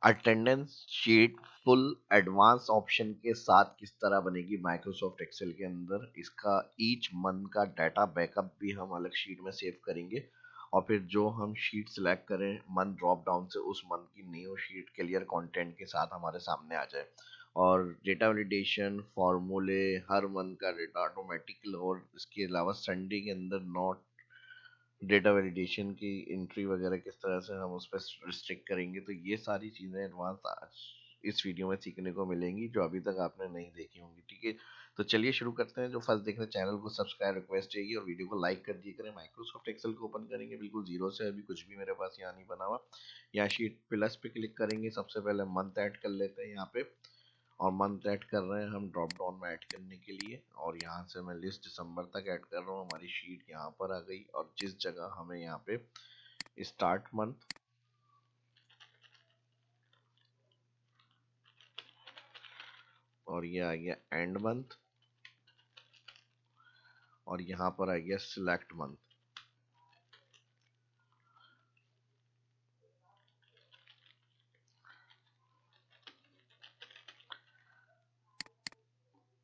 Attendance sheet full advance option के साथ किस तरह बनेगी माइक्रोसॉफ्ट एक्सेल के अंदर। इसका ईच मंथ का डाटा बैकअप भी हम अलग शीट में सेव करेंगे और फिर जो हम शीट सिलेक्ट करें मंथ ड्रॉप डाउन से उस मंथ की न्यू शीट क्लियर कंटेंट के साथ हमारे सामने आ जाए। और डेटा वैलिडेशन फॉर्मूले हर मंथ का डेटा ऑटोमेटिकल, और इसके अलावा संडे के अंदर नॉट डेटा वैलिडेशन की एंट्री वगैरह किस तरह से हम उस पर रिस्ट्रिक्ट करेंगे। तो ये सारी चीज़ें एडवांस आज इस वीडियो में सीखने को मिलेंगी जो अभी तक आपने नहीं देखी होंगी। ठीक है, तो चलिए शुरू करते हैं। जो फर्स्ट देख रहे हैं चैनल को सब्सक्राइब रिक्वेस्ट रहेगी और वीडियो को लाइक कर दिया करें। माइक्रोसॉफ्ट एक्सेल को ओपन करेंगे बिल्कुल जीरो से, अभी कुछ भी मेरे पास यहाँ नहीं बना हुआ। यहाँ शीट प्लस पे क्लिक करेंगे, सबसे पहले मंथ ऐड कर लेते हैं यहाँ पे, और मंथ ऐड कर रहे हैं हम ड्रॉप डाउन में ऐड करने के लिए। और यहाँ से मैं लिस्ट दिसंबर तक ऐड कर रहा हूँ। हमारी शीट यहाँ पर आ गई और जिस जगह हमें यहाँ पे स्टार्ट मंथ और ये आ गया एंड मंथ और यहाँ पर आ गया सिलेक्ट मंथ।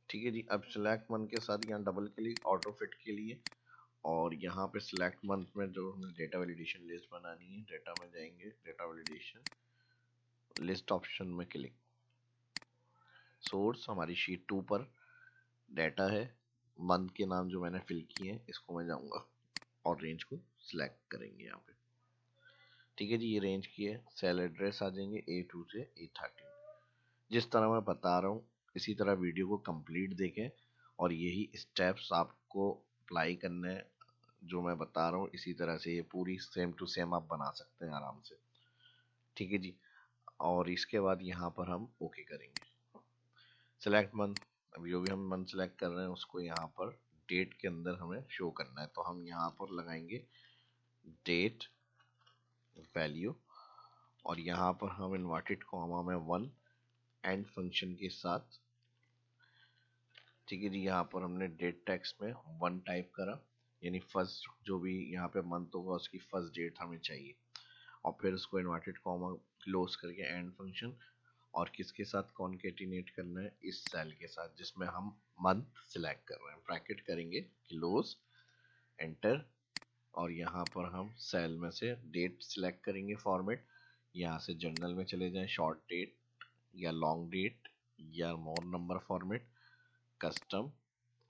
ठीक है जी, अब सिलेक्ट मंथ के साथ यहाँ डबल क्लिक ऑटो फिट के लिए, और यहाँ पे सिलेक्ट मंथ में जो हमें डेटा वैलिडेशन लिस्ट बनानी है, डेटा में जाएंगे, डेटा वैलिडेशन लिस्ट ऑप्शन में क्लिक। सोर्स हमारी शीट 2 पर डाटा है, मंथ के नाम जो मैंने फिल किए हैं इसको मैं जाऊंगा और रेंज को सिलेक्ट करेंगे यहाँ पे। ठीक है जी, ये रेंज की है। सेल एड्रेस आ जाएंगे A2 से A13। जिस तरह मैं बता रहा हूँ इसी तरह वीडियो को कंप्लीट देखें और यही स्टेप्स आपको अप्लाई करने हैं जो मैं बता रहा हूँ। इसी तरह से ये पूरी सेम टू सेम आप बना सकते हैं आराम से। ठीक है जी, और इसके बाद यहाँ पर हम ओके करेंगे। सेलेक्ट मंथ, अब जो भी हम मंथ सेलेक्ट कर रहे हैं उसको यहाँ पर डेट के अंदर हमें शो करना है, तो हम यहाँ पर लगाएंगे डेट वैल्यू और यहाँ पर हम इन्वर्टेड कॉमा में 1 एंड फंक्शन के साथ। ठीक है जी, यहाँ पर हमने डेट टेक्स्ट में 1 टाइप करा, यानी फर्स्ट जो भी यहाँ पे मंथ होगा उसकी फर्स्ट डेट हमें चाहिए, और फिर उसको इन्वर्टेड कॉमा क्लोज करके एंड फंक्शन, और किसके साथ कॉन्केटिनेट करना है, इस सेल के साथ जिसमें हम मंथ सिलेक्ट कर रहे हैं। ब्रैकेट करेंगे, क्लोज, एंटर, और यहाँ पर हम सेल में से डेट सिलेक्ट करेंगे फॉर्मेट। यहाँ से जनरल में चले जाएं, शॉर्ट डेट या लॉन्ग डेट या मोर नंबर फॉर्मेट, कस्टम,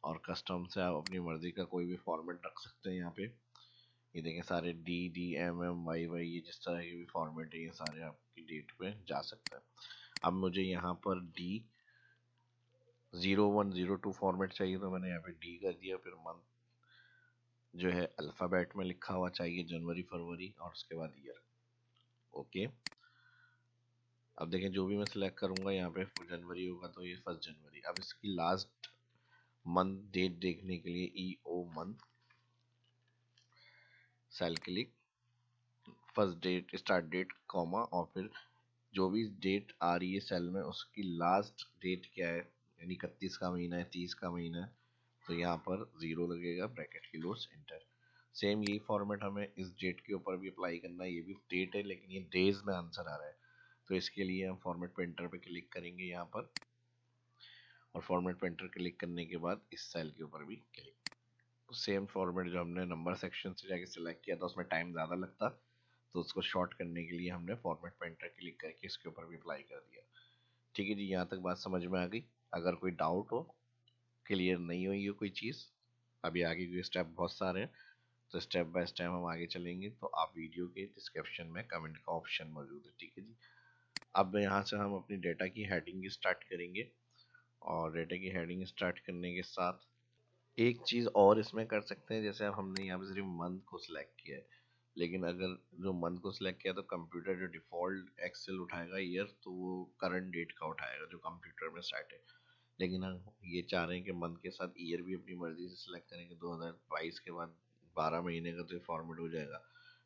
और कस्टम से आप अपनी मर्जी का कोई भी फॉर्मेट रख सकते हैं। यहाँ पे ये देखें सारे DDMMYY ये जिस तरह के भी फॉर्मेट है ये सारे आपकी डेट पे जा सकते हैं। अब मुझे यहाँ पर D0102 फॉर्मेट चाहिए तो मैंने यहाँ पे D कर दिया। फिर मंथ जो है अल्फ़ाबेट में लिखा हुआ चाहिए, जनवरी फरवरी और उसके बाद ईयर। ओके, अब देखें जो भी मैं सिलेक्ट करूंगा यहाँ पे जनवरी होगा तो ये 1 जनवरी। अब इसकी लास्ट मंथ डेट देखने के लिए EO month, cell click, first date start date comma, और फिर जो भी डेट आ रही है सेल में उसकी लास्ट डेट क्या है, यानी 31 का महीना है, 30 का महीना है, तो यहाँ पर 0 लगेगा, ब्रैकेट क्लोज, एंटर। सेम यही फॉर्मेट हमें इस डेट के ऊपर भी अप्लाई करना है। ये भी डेट है लेकिन ये डेज में आंसर आ रहा है, तो इसके लिए हम फॉर्मेट पेंटर पे क्लिक करेंगे यहाँ पर, और फॉर्मेट पेंटर क्लिक करने के बाद इस सेल के ऊपर भी क्लिक। सेम फॉर्मेट जो हमने नंबर सेक्शन से जाके सिलेक्ट किया था उसमें टाइम ज़्यादा लगता, तो उसको शॉर्ट करने के लिए हमने फॉर्मेट पेंटर क्लिक करके इसके ऊपर भी अप्लाई कर दिया। ठीक है जी, यहाँ तक बात समझ में आ गई। अगर कोई डाउट हो, क्लियर नहीं हुई हो कोई चीज़, अभी आगे के स्टेप बहुत सारे हैं तो स्टेप बाय स्टेप हम आगे चलेंगे, तो आप वीडियो के डिस्क्रिप्शन में कमेंट का ऑप्शन मौजूद है। ठीक है जी, अब यहाँ से हम अपनी डेटा की हेडिंग स्टार्ट करेंगे, और डेटा की हेडिंग स्टार्ट करने के साथ एक चीज़ और इसमें कर सकते हैं। जैसे अब हमने यहाँ पे सिर्फ मंथ को सिलेक्ट किया है, लेकिन अगर जो मंथ को सिलेक्ट किया तो कंप्यूटर जो डिफ़ॉल्ट एक्सेल उठाएगा ईयर, तो वो करंट डेट का उठाएगा जो कंप्यूटर में सेट है। लेकिन हम ये चाह रहे हैं कि मंथ के साथ ईयर भी अपनी मर्जी से सिलेक्ट करेंगे। 2022 के बाद 12 महीने का तो फॉर्मेट हो जाएगा,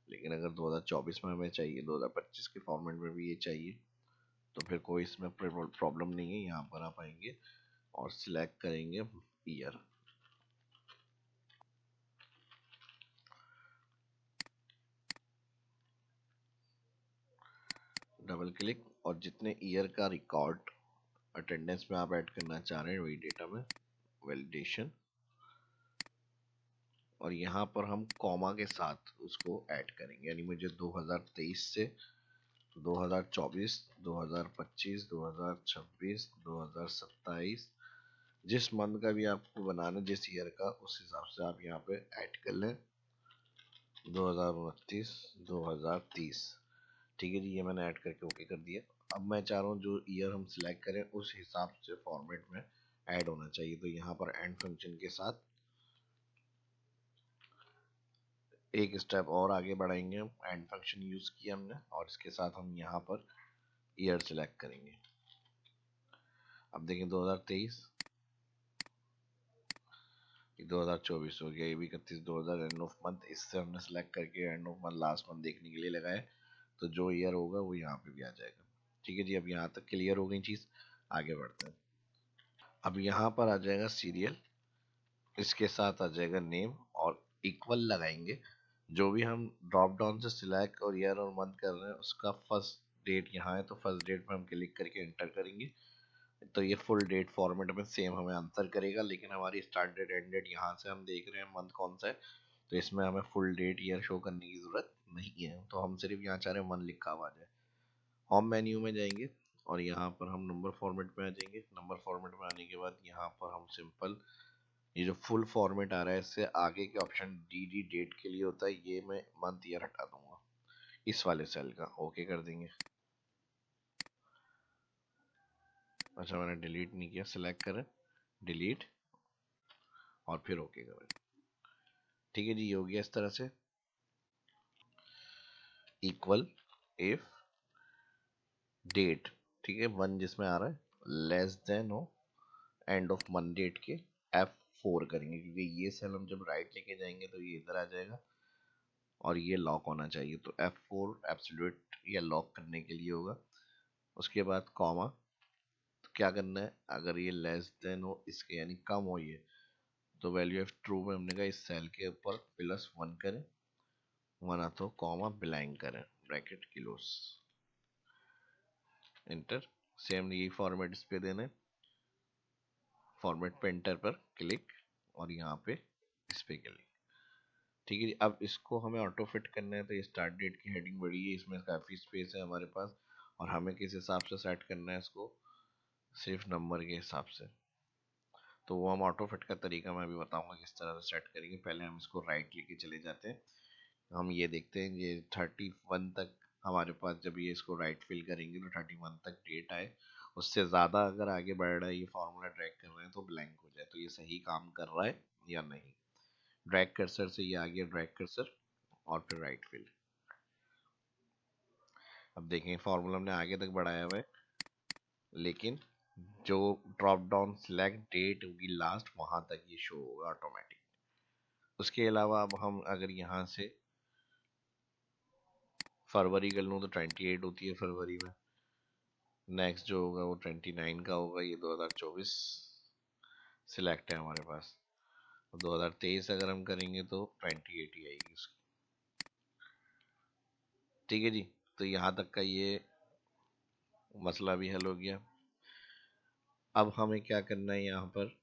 लेकिन अगर 2024 में हमें चाहिए, 2025 के फॉर्मेट में भी ये चाहिए, तो फिर कोई इसमें प्रॉब्लम नहीं है। यहाँ पर आप आएंगे और सिलेक्ट करेंगे ईयर। डबल क्लिक, और जितने ईयर का रिकॉर्ड अटेंडेंस में आप ऐड करना चाह रहे हैं वही डेटा में वैलिडेशन, और यहाँ पर हम कॉमा के साथ उसको ऐड करेंगे। यानी मुझे 2023 से 2024, 2025, 2026, 2027, जिस मंथ का भी आपको बनाना, जिस ईयर का, उस हिसाब से आप यहाँ पे ऐड कर लें। 2029, 2030, ठीक है जी, ये मैंने ऐड करके ओके कर दिया। अब मैं चाह रहा हूँ जो ईयर हम सिलेक्ट करें उस हिसाब से फॉर्मेट में ऐड होना चाहिए, तो यहाँ पर एंड फंक्शन के साथ एक स्टेप और आगे बढ़ाएंगे। हम एंड फंक्शन यूज किया हमने, और इसके साथ हम यहाँ पर ईयर सिलेक्ट करेंगे। अब देखें 2023, 2024 हो गया, ये भी 31/2000 एंड ऑफ मंथ, इससे हमने सेलेक्ट करके end of month last month देखने के लिए लगाए, तो जो ईयर होगा वो यहाँ पे भी आ जाएगा। ठीक है जी, अब यहाँ तक क्लियर हो गई चीज़, आगे बढ़ते हैं। अब यहाँ पर आ जाएगा सीरियल, इसके साथ आ जाएगा नेम, और इक्वल लगाएंगे। जो भी हम ड्रॉप डाउन से सिलेक्ट और ईयर और मंथ कर रहे हैं उसका फर्स्ट डेट यहाँ है, तो फर्स्ट डेट पर हम क्लिक करके एंटर करेंगे, तो ये फुल डेट फॉर्मेट में सेम हमें आंसर करेगा। लेकिन हमारी स्टार्ट डेट एंड डेट यहाँ से हम देख रहे हैं मंथ कौन सा है, तो इसमें हमें फुल डेट ईयर शो करने की ज़रूरत नहीं है, तो हम सिर्फ यहाँ चाह रहे हैं मंथ लिखा हुआ आ जाए। होम मेन्यू में जाएंगे और यहाँ पर हम नंबर फॉर्मेट में आ जाएंगे। नंबर फॉर्मेट में आने के बाद यहाँ पर हम सिंपल, ये जो फुल फॉर्मेट आ रहा है इससे आगे के ऑप्शन डी डी डेट के लिए होता है, ये मैं मंथ ईयर हटा दूंगा इस वाले सेल का, ओके कर देंगे। अच्छा, मैंने डिलीट नहीं किया, सिलेक्ट करें, डिलीट, और फिर ओके करें। ठीक है जी, ये हो गया इस तरह से। इक्वल इफ डेट, ठीक है, वन जिसमें आ रहा है लेस देन हो एंड ऑफ मंथ डेट के, F4 करेंगे, क्योंकि ये सेल हम जब राइट लेके जाएंगे तो ये इधर आ जाएगा और ये लॉक होना चाहिए, तो F4 एब्सोल्यूट या लॉक करने के लिए होगा। उसके बाद कॉमा, तो क्या करना है, अगर ये लेस देन हो इसके यानी कम हो ये, तो वैल्यू ऑफ ट्रू में हमने कहा इस सेल के ऊपर +1 करें, वरना तो कॉमा ब्लैंक करें, ब्रैकेट क्लोज, इंटर। सेम यही फॉर्मेट इस पे देना है, फॉर्मेट पे इंटर पर क्लिक, और यहाँ पे इस पे क्लिक। ठीक है जी, अब इसको हमें ऑटो फिट करना है, तो ये स्टार्ट डेट की हेडिंग बड़ी है, इसमें काफ़ी स्पेस है हमारे पास, और हमें किस हिसाब से सेट करना है इसको, सिर्फ नंबर के हिसाब से। तो वो हम ऑटो फिट का तरीका मैं अभी बताऊंगा किस तरह से सेट करेंगे। पहले हम इसको राइट लेके चले जाते हैं, हम ये देखते हैं ये 31 तक हमारे पास, जब ये इसको राइट फिल करेंगे तो 31 तक डेट आए, उससे ज़्यादा अगर आगे बढ़ रहा है ये फार्मूला ड्रैग कर रहे हैं तो ब्लैंक हो जाए, तो ये सही काम कर रहा है या नहीं। ड्रैग कर्सर से ये आ गया, ड्रैग कर्सर और फिर राइट फिल। अब देखें फार्मूला हमने आगे तक बढ़ाया हुआ है, लेकिन जो ड्रॉप डाउन सिलेक्ट डेट होगी लास्ट, वहां तक ये शो होगा ऑटोमेटिक। उसके अलावा अब हम अगर यहाँ से फरवरी कर लूँ तो 28 होती है फरवरी में, नेक्स्ट जो होगा वो 29 का होगा, ये 2024 सिलेक्ट है हमारे पास, 2023 अगर हम करेंगे तो 28 ही आएगी उसकी। ठीक है जी, तो यहाँ तक का ये मसला भी हल हो गया। अब हमें क्या करना है यहाँ पर,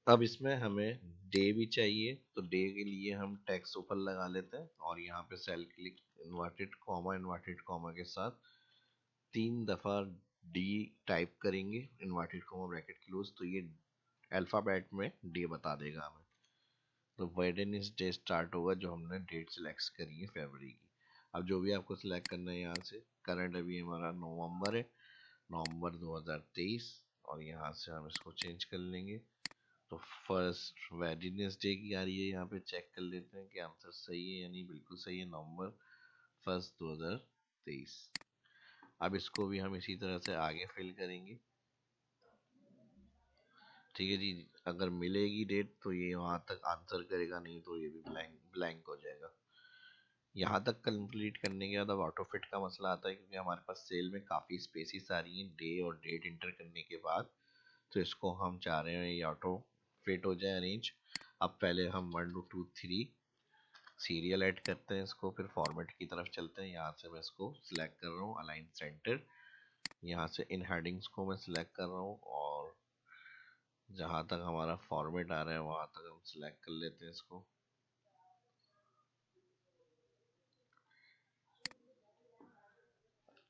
अब इसमें हमें डे भी चाहिए, तो डे के लिए हम टेक्स्ट ऊपर लगा लेते हैं और यहाँ पे सेल क्लिक, इन्वर्टेड कॉमा के साथ 3 दफ़ा डी टाइप करेंगे, इन्वर्टेड कॉमा ब्रैकेट क्लोज, तो ये अल्फ़ाबेट में डे बता देगा हमें। तो वेडनेसडे स्टार्ट होगा जो हमने डेट सिलेक्ट करी है फरवरी की। अब जो भी आपको सिलेक्ट करना है यहाँ से, करंट अभी हमारा नवंबर है, नवंबर 2023, और यहाँ से हम इसको चेंज कर लेंगे। तो फर्स्ट वेडनेसडे की आ रही है, यहाँ पे चेक कर लेते हैं कि आंसर सही है या नहीं। बिल्कुल सही है, नवंबर 1 2023। अब इसको भी हम इसी तरह से आगे फिल करेंगे। ठीक है जी, अगर मिलेगी डेट तो ये वहाँ तक आंसर करेगा, नहीं तो ये भी ब्लैंक ब्लैंक हो जाएगा। यहाँ तक कंप्लीट करने के बाद अब ऑटो फिट का मसला आता है, क्योंकि हमारे पास सेल में काफ़ी स्पेसिस आ रही हैं डे और डेट इंटर करने के बाद, तो इसको हम चाह रहे हैं ये ऑटो फिट हो जाए अरेंज। अब पहले हम 1 2 3 सीरियल ऐड करते हैं इसको, फिर फॉर्मेट की तरफ चलते हैं। यहाँ से मैं इसको सिलेक्ट कर रहा हूँ अलाइन सेंटर। यहाँ से इन हेडिंग्स को मैं सिलेक्ट कर रहा हूँ और जहाँ तक हमारा फॉर्मेट आ रहा है वहाँ तक हम सिलेक्ट कर लेते हैं इसको।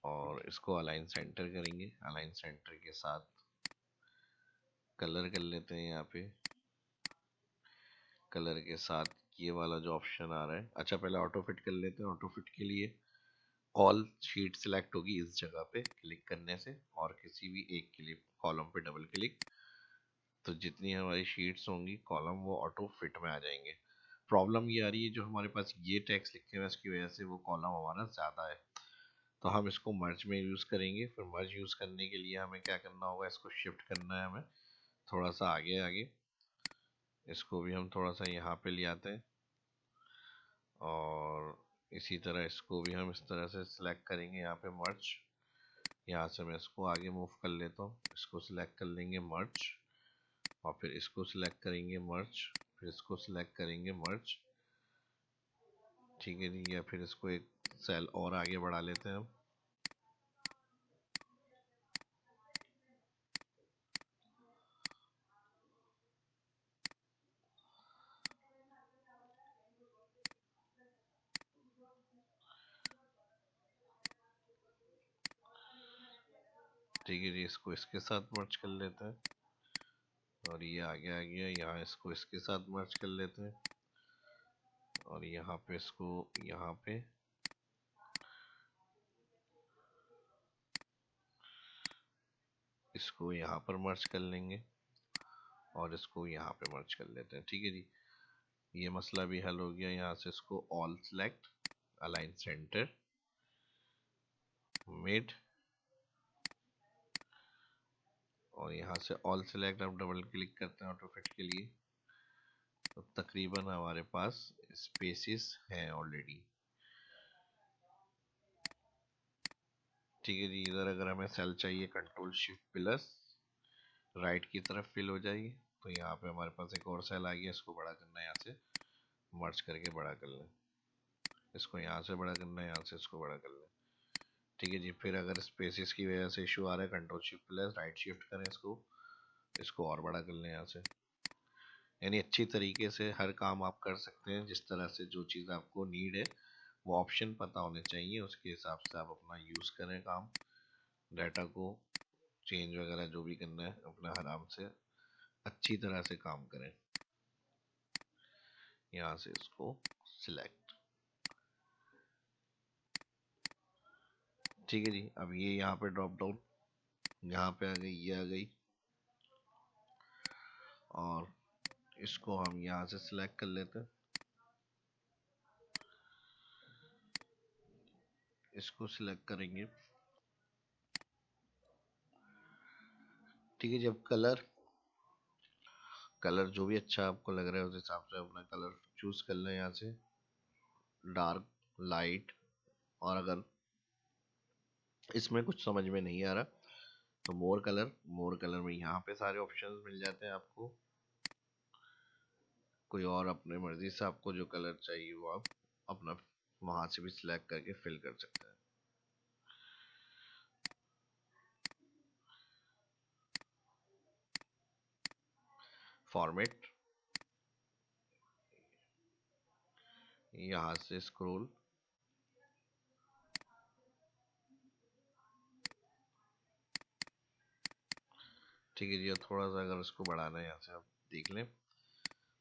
और इसको अलाइन सेंटर करेंगे। अलाइन सेंटर के साथ कलर कर लेते हैं। यहाँ पे कलर के साथ ये वाला जो ऑप्शन आ रहा है, अच्छा पहले ऑटो फिट कर लेते हैं। ऑटो फिट के लिए ऑल शीट सिलेक्ट होगी इस जगह पे क्लिक करने से, और किसी भी एक के लिए कॉलम पे डबल क्लिक, तो जितनी हमारी शीट्स होंगी कॉलम वो ऑटो फिट में आ जाएंगे। प्रॉब्लम ये आ रही है जो हमारे पास ये टेक्स्ट लिखे हुए इसकी वजह से वो कॉलम हमारा ज़्यादा है, तो हम इसको मर्ज में यूज़ करेंगे। फिर मर्ज यूज़ करने के लिए हमें क्या करना होगा, इसको शिफ्ट करना है हमें थोड़ा सा आगे आगे। इसको भी हम थोड़ा सा यहाँ पे ले आते हैं और इसी तरह इसको भी हम इस तरह से सिलेक्ट करेंगे यहाँ पे मर्ज। यहाँ से मैं इसको आगे मूव कर लेता हूँ, इसको सिलेक्ट कर लेंगे मर्ज, और फिर इसको सिलेक्ट करेंगे मर्ज, फिर इसको सिलेक्ट करेंगे मर्ज। ठीक है जी, या फिर इसको एक सेल और आगे बढ़ा लेते हैं हम। ठीक है जी, इसको इसके साथ मर्ज कर लेते हैं और ये आगे आ गया। यहाँ इसको इसके साथ मर्ज कर लेते हैं और यहाँ पे इसको यहाँ पे, इसको यहाँ पर मर्ज कर लेंगे और इसको यहाँ पे मर्ज कर लेते हैं। ठीक है जी, ये मसला भी हल हो गया। यहाँ से इसको all select, align centre, mid, और यहाँ से ऑल सेलेक्ट अब डबल क्लिक करते हैं ऑटो फिट के लिए, तो तकरीबन हमारे पास स्पेसिस हैं ऑलरेडी। ठीक है जी, इधर अगर हमें सेल चाहिए कंट्रोल शिफ्ट प्लस राइट की तरफ फिल हो जाएगी, तो यहाँ पे हमारे पास एक और सेल आ गया, इसको बड़ा करना है, यहाँ से मर्ज करके बड़ा कर लें। इसको यहाँ से बड़ा करना है, यहाँ से इसको बड़ा कर लें। ठीक है जी, फिर अगर स्पेसिस की वजह से इशू आ रहा है control shift plus right shift करें इसको, इसको और बड़ा कर लें यहाँ से। यानी अच्छी तरीके से हर काम आप कर सकते हैं, जिस तरह से जो चीज़ आपको नीड है वो ऑप्शन पता होने चाहिए, उसके हिसाब से आप अपना यूज़ करें काम, डाटा को चेंज वगैरह जो भी करना है अपना आराम से अच्छी तरह से काम करें। यहाँ से इसको सिलेक्ट। ठीक है जी, अब ये यहाँ पे ड्रॉप डाउन यहाँ पे आ गई, ये आ गई, और इसको हम यहाँ से सिलेक्ट कर लेते हैं। इसको सिलेक्ट करेंगे। ठीक है जी, अब कलर, कलर जो भी अच्छा आपको लग रहा है उस हिसाब से अपना कलर चूज कर लें यहाँ से, डार्क, लाइट। और अगर इसमें कुछ समझ में नहीं आ रहा तो मोर कलर, मोर कलर में यहाँ पे सारे ऑप्शंस मिल जाते हैं आपको। कोई और अपने मर्जी से आपको जो कलर चाहिए वो आप अपना वहां से भी सिलेक्ट करके फिल कर सकते हैं। फॉर्मेट, यहाँ से स्क्रॉल, ठीक है जी, थोड़ा सा अगर इसको बढ़ाना है यहाँ से आप देख लें,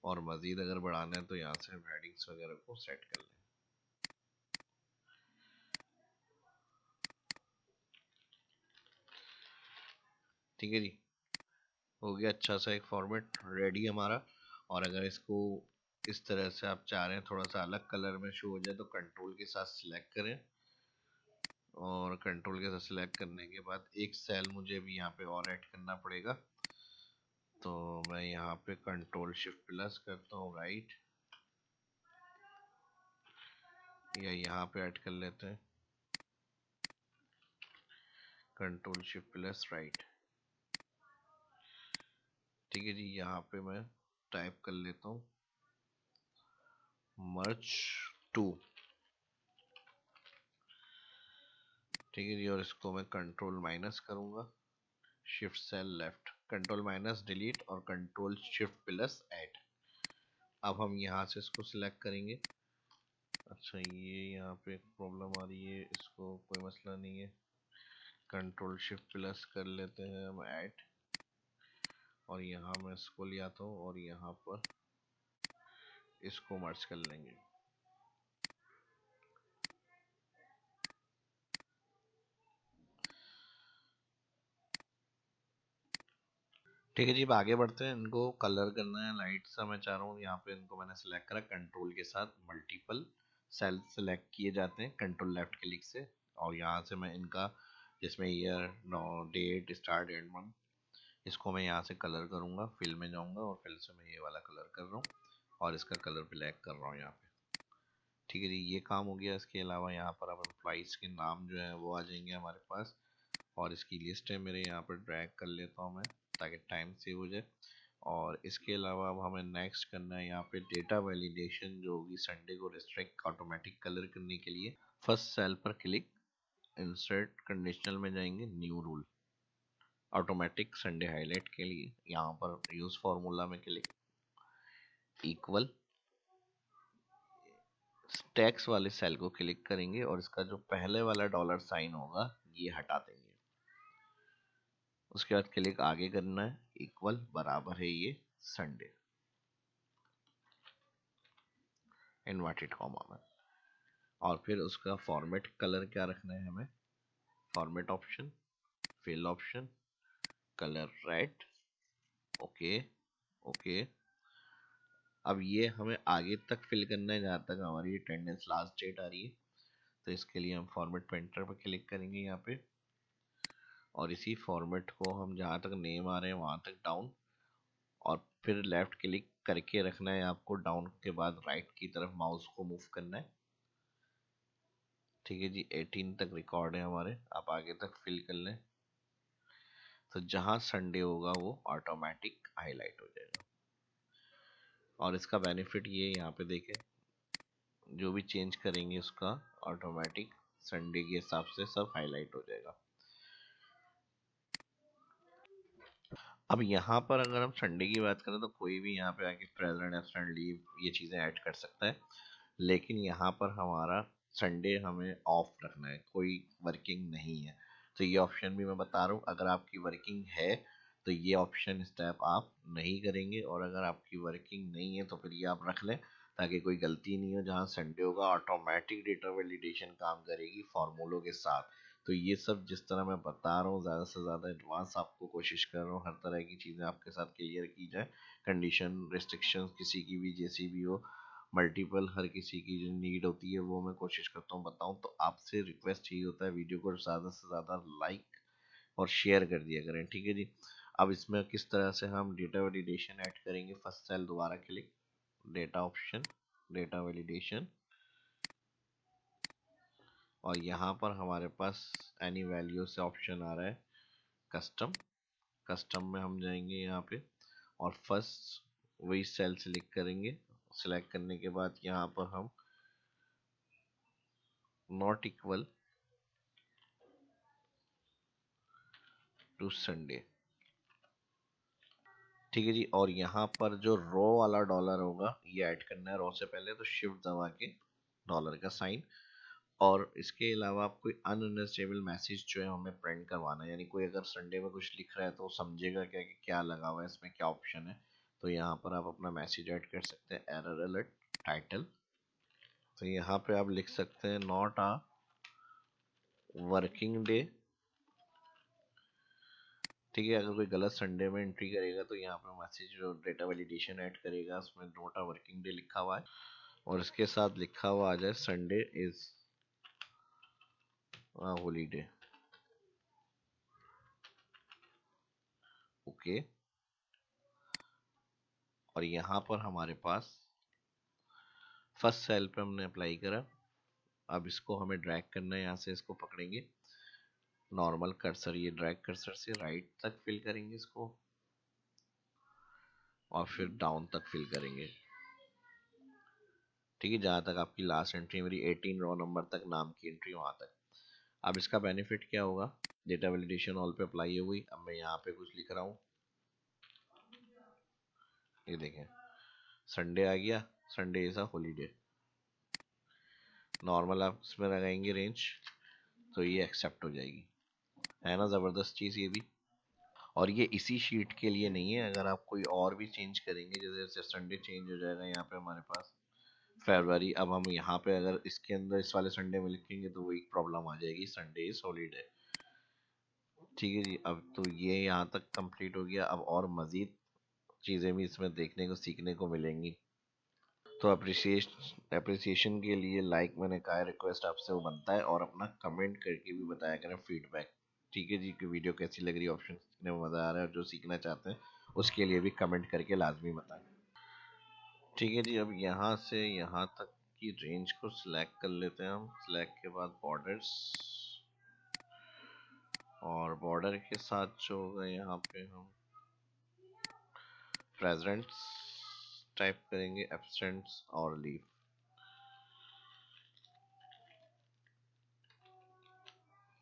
और मज़ीद अगर बढ़ाना है तो यहाँ से हेडिंग्स वगैरह को सेट कर लें। ठीक है जी, हो गया अच्छा सा एक फॉर्मेट रेडी हमारा। और अगर इसको इस तरह से आप चाह रहे हैं थोड़ा सा अलग कलर में शो हो जाए, तो कंट्रोल के साथ सिलेक्ट करें, और कंट्रोल के साथ सिलेक्ट करने के बाद एक सेल मुझे भी यहाँ पे और ऐड करना पड़ेगा, तो मैं यहाँ पे कंट्रोल शिफ्ट प्लस करता हूँ राइट, या यहाँ पे ऐड कर लेते हैं कंट्रोल शिफ्ट प्लस राइट। ठीक है जी, यहाँ पे मैं टाइप कर लेता हूँ मर्ज टू, ठीक है जी। और इसको मैं कंट्रोल माइनस करूंगा, shift cell left, control minus delete और कंट्रोल शिफ्ट प्लस ऐड। अब हम यहाँ से इसको सिलेक्ट करेंगे। अच्छा, ये यहाँ पे एक प्रॉब्लम आ रही है, इसको कोई मसला नहीं है, कंट्रोल शिफ्ट प्लस कर लेते हैं हम ऐड, और यहाँ मैं इसको ले आता हूँ और यहाँ पर इसको मर्ज कर लेंगे। ठीक है जी, अब आगे बढ़ते हैं। इनको कलर करना है लाइट सा, मैं चाह रहा हूँ यहाँ पे इनको मैंने सेलेक्ट करा, कंट्रोल के साथ मल्टीपल सेल सेलेक्ट किए जाते हैं कंट्रोल लेफ्ट क्लिक से, और यहाँ से मैं इनका जिसमें year, date, start, end month, इसको मैं यहाँ से कलर करूँगा, फिल में जाऊँगा और फिल से मैं ये वाला कलर कर रहा हूँ और इसका कलर ब्लैक कर रहा हूँ यहाँ पे। ठीक है जी, ये काम हो गया। इसके अलावा यहाँ पर अब एम्प्लॉइज़ के नाम जो है वो आ जाएंगे हमारे पास, और इसकी लिस्ट है मेरे यहाँ पर, ड्रैग कर लेता हूँ मैं ताकि टाइम सेव हो जाए। और इसके अलावा अब हमें नेक्स्ट करना है यहाँ पे डेटा वैलिडेशन जो होगी संडे को रिस्ट्रिक्ट ऑटोमेटिक कलर करने के लिए। फर्स्ट सेल पर क्लिक, इंसर्ट कंडीशनल में जाएंगे, new rule, automatic Sunday highlight के लिए यहाँ पर यूज फार्मूला में क्लिक, इक्वल, टैक्स वाले सेल को क्लिक करेंगे और इसका जो पहले वाला डॉलर साइन होगा ये हटा देंगे। उसके बाद क्लिक आगे करना है, इक्वल बराबर है ये संडे, इन्वर्टेड कॉमा में, और फिर उसका फॉर्मेट कलर क्या रखना है हमें, format option, fill option, colour red, okay okay. अब ये हमें आगे तक फिल करना है जहाँ तक हमारी अटेंडेंस लास्ट डेट आ रही है, तो इसके लिए हम फॉर्मेट पेंटर पर क्लिक करेंगे यहाँ पे, और इसी फॉर्मेट को हम जहाँ तक नेम आ रहे हैं वहाँ तक डाउन, और फिर लेफ्ट क्लिक करके रखना है आपको, डाउन के बाद राइट की तरफ माउस को मूव करना है। ठीक है जी, 18 तक रिकॉर्ड है हमारे, आप आगे तक फिल कर लें, तो जहाँ संडे होगा वो ऑटोमेटिक हाईलाइट हो जाएगा। और इसका बेनिफिट ये यहाँ पे देखें, जो भी चेंज करेंगे उसका ऑटोमेटिक संडे के हिसाब से सब हाईलाइट हो जाएगा। अब यहाँ पर अगर हम संडे की बात करें तो कोई भी यहाँ पे आके प्रेजेंट, एब्सेंट, लीव ये चीज़ें ऐड कर सकता है, लेकिन यहाँ पर हमारा संडे हमें ऑफ रखना है, कोई वर्किंग नहीं है। तो ये ऑप्शन भी मैं बता रहा हूँ, अगर आपकी वर्किंग है तो ये ऑप्शन स्टेप आप नहीं करेंगे, और अगर आपकी वर्किंग नहीं है तो फिर ये आप रख लें ताकि कोई गलती नहीं हो। जहाँ संडे होगा ऑटोमेटिक डेटा वैलिडेशन काम करेगी फॉर्मूलों के साथ। तो ये सब जिस तरह मैं बता रहा हूँ ज़्यादा से ज़्यादा एडवांस आपको कोशिश कर रहा हूँ, हर तरह की चीज़ें आपके साथ क्लियर की जाए, कंडीशन, रिस्ट्रिक्शंस किसी की भी जैसी भी हो, मल्टीपल हर किसी की जो नीड होती है वो मैं कोशिश करता हूँ बताऊँ। तो आपसे रिक्वेस्ट यही होता है, वीडियो को ज़्यादा से ज़्यादा लाइक और शेयर कर दिया करें। ठीक है जी, अब इसमें किस तरह से हम डेटा वैलिडेशन ऐड करेंगे, फर्स्ट सेल दोबारा click, data option, data validation, और यहाँ पर हमारे पास एनी वैल्यू से ऑप्शन आ रहा है कस्टम, कस्टम में हम जाएंगे यहाँ पे और फर्स्ट वही सेल सेलेक्ट करेंगे। सेलेक्ट करने के बाद यहाँ पर हम नॉट इक्वल टू संडे, ठीक है जी। और यहाँ पर जो रो वाला डॉलर होगा ये ऐड करना है, रो से पहले तो शिफ्ट दबा के डॉलर का साइन। और इसके अलावा आप कोई अनअंडरस्टेबल मैसेज जो है हमें प्रिंट करवाना है, यानी कोई अगर संडे में कुछ लिख रहा है तो वो समझेगा क्या कि क्या लगा हुआ है इसमें, क्या ऑप्शन है। तो यहाँ पर आप अपना मैसेज ऐड कर सकते हैं, एरर अलर्ट टाइटल, तो यहाँ पे आप लिख सकते हैं नॉट अ वर्किंग डे। ठीक है, अगर कोई गलत संडे में एंट्री करेगा तो यहाँ पे मैसेज जो डेटा वैलिडेशन ऐड करेगा उसमें नॉट अ वर्किंग डे लिखा हुआ है, और इसके साथ लिखा हुआ आ जाए संडे इज हॉलीडे, ओके। और यहाँ पर हमारे पास फर्स्ट सेल पे हमने अप्लाई करा, अब इसको हमें ड्रैग करना है, यहाँ से इसको पकड़ेंगे, नॉर्मल कर्सर, ये ड्रैग कर्सर से राइट तक फिल करेंगे इसको और फिर डाउन तक फिल करेंगे। ठीक है, जहाँ तक आपकी लास्ट एंट्री मेरी 18 रॉ नंबर तक नाम की एंट्री वहाँ तक। अब इसका बेनिफिट क्या होगा, डेटा वैलिडेशन ऑल पे अप्लाई हो गई। अब मैं यहाँ पे कुछ लिख रहा हूँ, ये देखें संडे आ गया, Sunday is a holiday. Normal आप इसमें लगाएंगे रेंज तो ये एक्सेप्ट हो जाएगी, है ना ज़बरदस्त चीज़ ये भी। और ये इसी शीट के लिए नहीं है, अगर आप कोई और भी चेंज करेंगे, जैसे जैसे संडे चेंज हो जाएगा यहाँ पे हमारे पास फरवरी, अब हम यहाँ पे अगर इसके अंदर इस वाले संडे में लिखेंगे तो वो एक प्रॉब्लम आ जाएगी, संडे इज हॉलीडे। ठीक है जी, अब तो ये यहाँ तक कंप्लीट हो गया। अब और मज़ीद चीज़ें भी इसमें देखने को सीखने को मिलेंगी। तो अप्रिसिएशन के लिए लाइक मैंने कहा है, रिक्वेस्ट आपसे वो बनता है, और अपना कमेंट करके भी बताया करें फीडबैक। ठीक है जी, कि वीडियो कैसी लग रही है, ऑप्शन सीखने में मज़ा आ रहा है, और जो सीखना चाहते हैं उसके लिए भी कमेंट करके लाजमी बताएं। ठीक है जी, अब यहाँ से यहाँ तक की रेंज को सिलेक्ट कर लेते हैं हम। सिलेक्ट के बाद बॉर्डर्स, और बॉर्डर के साथ जो होगा यहाँ पे हम प्रेजेंट्स टाइप करेंगे, एब्सेंट्स और लीव।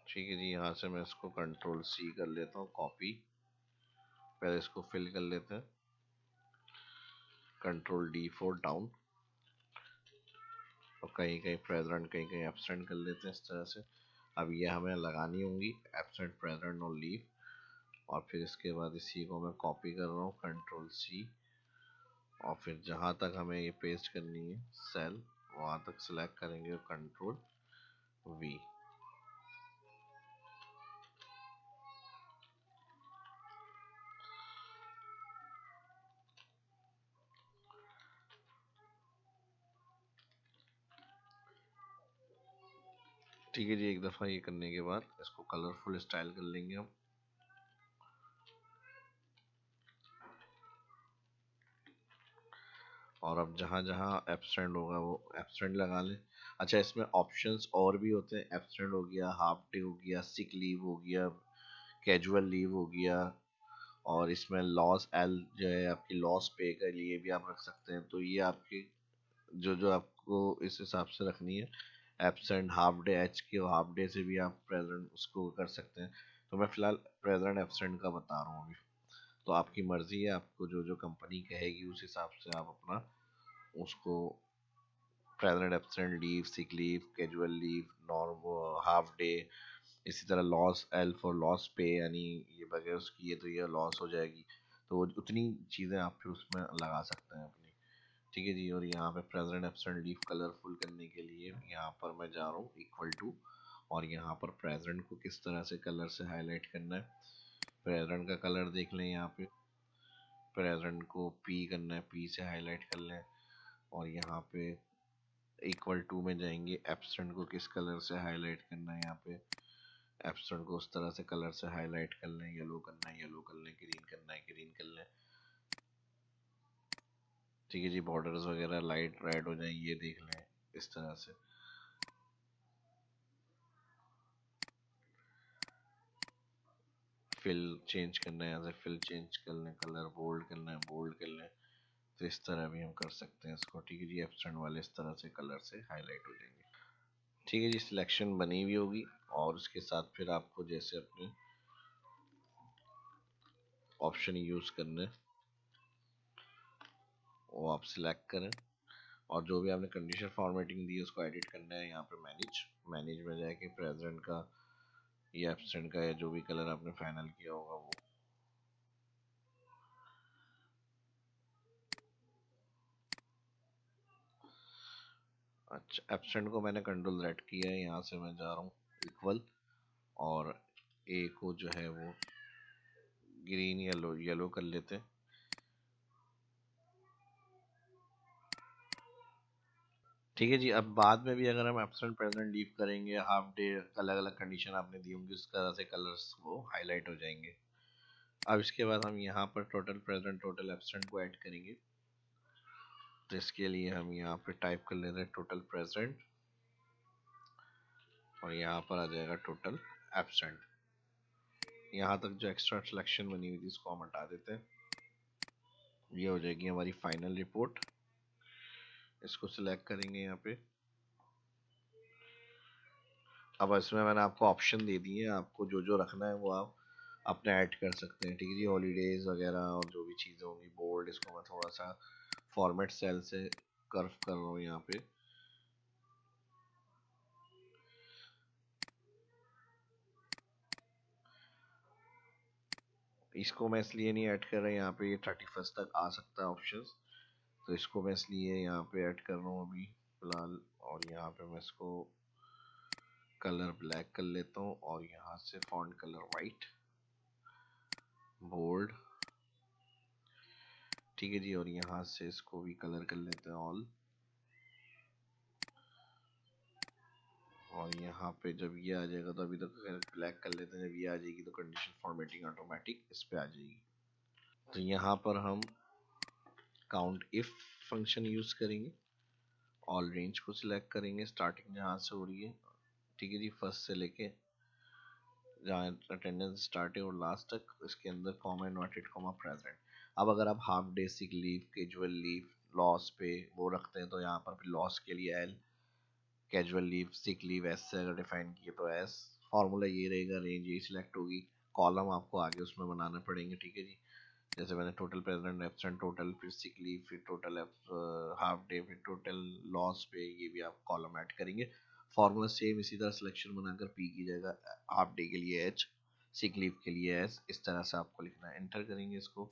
ठीक है जी, यहाँ से मैं इसको कंट्रोल सी कर लेता हूँ कॉपी, पहले इसको फिल कर लेते हैं, कंट्रोल डी फॉर डाउन, और कहीं कहीं प्रेजेंट कहीं कहीं एब्सेंट कर लेते हैं इस तरह से। अब ये हमें लगानी होंगी एब्सेंट, प्रेजेंट और लीव। और फिर इसके बाद इसी को मैं कॉपी कर रहा हूँ, कंट्रोल सी, और फिर जहाँ तक हमें ये पेस्ट करनी है सेल, वहाँ तक सिलेक्ट करेंगे, कंट्रोल वी। ठीक है जी, एक दफ़ा ये करने के बाद इसको कलरफुल स्टाइल कर लेंगे हम। और अब जहाँ जहाँ एब्सेंट होगा वो एब्सेंट लगा लें। अच्छा, इसमें ऑप्शंस और भी होते हैं, एब्सेंट हो गया, हाफ डे हो गया, सिक लीव हो गया, कैजुअल लीव हो गया, और इसमें लॉस एल जो है आपकी लॉस पे के लिए भी आप रख सकते हैं। तो ये आपकी जो जो आपको इस हिसाब से रखनी है, एब्सेंट हाफ डे एच की, और हाफ डे से भी आप प्रेजेंट उसको कर सकते हैं। तो मैं फ़िलहाल प्रेजेंट एब्सेंट का बता रहा हूँ अभी, तो आपकी मर्ज़ी है, आपको जो जो कंपनी कहेगी उस हिसाब से आप अपना उसको present absent leave, sick leave, casual leave, norm half day, इसी तरह लॉस एल फॉर लॉस पे, यानी ये बगैर उसकी ये तो ये लॉस हो जाएगी, तो उतनी चीज़ें आप फिर उसमें लगा सकते हैं अपनी। ठीक है जी, और यहाँ पे प्रेजेंट एब्सेंट लीव कलरफुल करने के लिए यहाँ पर मैं जा रहा हूँ इक्वल टू, और यहाँ पर प्रेजेंट को किस तरह से कलर से हाईलाइट करना है, प्रेजेंट का कलर देख लें, यहाँ पे प्रेजेंट को पी करना है, पी से हाईलाइट कर लें। और यहाँ पे इक्वल टू में जाएंगे, एब्सेंट को किस कलर से हाईलाइट करना है, यहाँ पे एब्सेंट को उस तरह से कलर से हाईलाइट कर लें, येलो करना है येलो कर लें, ग्रीन करना है ग्रीन कर लें। ठीक है जी, बॉर्डर्स वगैरह लाइट रेड हो जाए ये देख लें इस तरह से। फिल चेंज करना है, यहाँ से फिल चेंज कर लें, कलर बोल्ड करना है बोल्ड कर लें, तो इस तरह भी हम कर सकते हैं इसको। ठीक है जी, एब्सेंट वाले इस तरह से कलर से हाईलाइट हो जाएंगे। ठीक है जी, सिलेक्शन बनी हुई होगी, और उसके साथ फिर आपको जैसे अपने ऑप्शन यूज़ करने वो आप सिलेक्ट करें, और जो भी आपने कंडीशन फॉर्मेटिंग दी है उसको एडिट करना है। यहाँ पे मैनेज, मैनेज में जाके प्रेजेंट का या एब्सेंट का या जो भी कलर आपने फाइनल किया होगा वो। अच्छा, एब्सेंट को मैंने कंट्रोल रेड किया है, यहाँ से मैं जा रहा हूँ इक्वल, और ए को जो है वो ग्रीन येलो येलो कर लेते हैं। ठीक है जी, अब बाद में भी अगर हम एब्सेंट प्रेजेंट लीव करेंगे, हाफ डे, अलग अलग कंडीशन आपने दी होंगी, उस तरह से कलर्स वो हाईलाइट हो जाएंगे। अब इसके बाद हम यहाँ पर टोटल प्रेजेंट टोटल एब्सेंट को ऐड करेंगे, तो इसके लिए हम यहाँ पे टाइप कर लेते हैं टोटल प्रेजेंट, और यहाँ पर आ जाएगा टोटल एब्सेंट। यहाँ तक जो एक्स्ट्रा सिलेक्शन बनी हुई थी इसको हम हटा देते हैं, ये हो जाएगी हमारी फाइनल रिपोर्ट। इसको सिलेक्ट करेंगे यहाँ पे। अब इसमें मैंने आपको ऑप्शन दे दिए हैं, आपको जो जो रखना है वो आप अपने ऐड कर सकते हैं, ठीक है जी। हॉलीडेज वगैरह और जो भी चीज़ें होंगी, बोल्ड, इसको मैं थोड़ा सा फॉर्मेट सेल से कर्व कर रहा हूँ यहाँ पे। इसको मैं इसलिए नहीं ऐड कर रहा, यहाँ पे ये 31st तक आ सकता है ऑप्शन, तो इसको मैं इसलिए यहाँ पे ऐड कर रहा हूँ अभी फिलहाल। और यहाँ पे मैं इसको कलर ब्लैक कर लेता हूँ और यहाँ से फॉन्ट कलर वाइट, बोल्ड, ठीक है जी। और यहाँ से इसको भी कलर कर लेते हैं ऑल। और यहाँ पे जब ये आ जाएगा, तो अभी तक ब्लैक कर लेते हैं, जब ये आ जाएगी तो कंडीशन फॉर्मेटिंग ऑटोमेटिक इस पे आ जाएगी। तो यहाँ पर हम काउंट इफ फंक्शन यूज करेंगे, ऑल रेंज को सिलेक्ट करेंगे, स्टार्टिंग जहाँ से हो रही है, ठीक है जी, फर्स्ट से लेके जहाँ अटेंडेंस स्टार्ट है और लास्ट तक, इसके अंदर कॉमा इनवर्टेड कॉमा प्रेजेंट। अब अगर आप half day sick leave, casual leave, loss पे वो रखते हैं, तो यहाँ पर फिर लॉस के लिए L, casual leave, sick leave S से अगर डिफाइन किए तो एस। फॉर्मूला ये रहेगा, रेंज यही सिलेक्ट होगी, कॉलम आपको आगे उसमें बनाने पड़ेंगे, ठीक है जी। जैसे मैंने टोटल प्रेजेंट, एब्सेंट, टोटल, फिर सिक लीव, फिर टोटल हाफ डे, फिर टोटल लॉस पे, ये भी आप कॉलम ऐड करेंगे। फॉर्मूला सेम इसी तरह सिलेक्शन बनाकर पी की जाएगा, हाफ डे के लिए एच, सिक लीव के लिए एस, इस तरह से आपको लिखना है। एंटर करेंगे इसको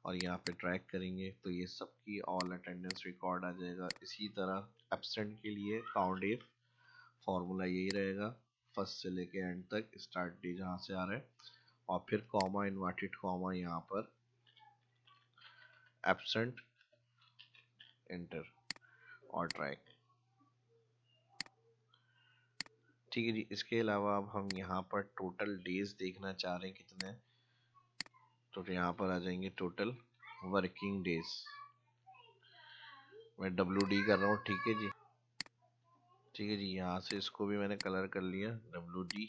और यहाँ पे ट्रैक करेंगे तो ये सबकी ऑल अटेंडेंस रिकॉर्ड आ जाएगा। इसी तरह एब्सेंट के लिए काउंट इफ, फॉर्मूला यही रहेगा, फर्स्ट से लेके एंड तक, स्टार्ट डे जहाँ से आ रहा है, और फिर कॉमा इन्वर्टेड कॉमा यहाँ पर एब्सेंट, एंटर और ट्रैक, ठीक है जी। इसके अलावा अब हम यहाँ पर टोटल डेज देखना चाह रहे हैं कितने, तो यहाँ पर आ जाएंगे टोटल वर्किंग डेज, मैं WD कर रहा हूँ, ठीक है जी। ठीक है जी, यहाँ से इसको भी मैंने कलर कर लिया, WD,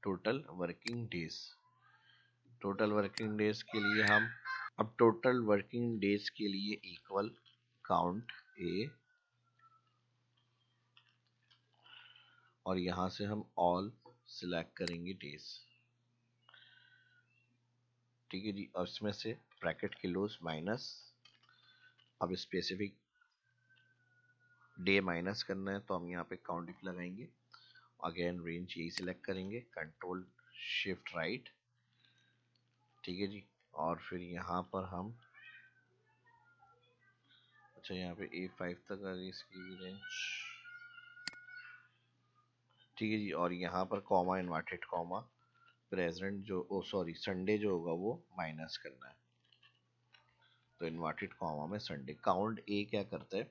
total working days. Total working days के लिए हम, अब टोटल वर्किंग डेज के लिए इक्वल काउंट ए, और यहाँ से हम ऑल सिलेक्ट करेंगे डेज, ठीक है जी। और इसमें से ब्रैकेट क्लोज माइनस, अब स्पेसिफिक डे माइनस करना है तो हम यहाँ पे काउंट इफ लगाएंगे, अगेन रेंज यही सिलेक्ट करेंगे, कंट्रोल शिफ्ट राइट, ठीक है जी। और फिर यहाँ पर हम, अच्छा यहाँ पे A5 तक आ गई इसकी भी रेंज, ठीक है जी। और यहाँ पर कॉमा इन्वर्टेड कॉमा प्रेजेंट जो, ओ सॉरी, संडे जो होगा वो माइनस करना है, तो इन्वर्टेड कॉमा में संडे। काउंट ए क्या करता है,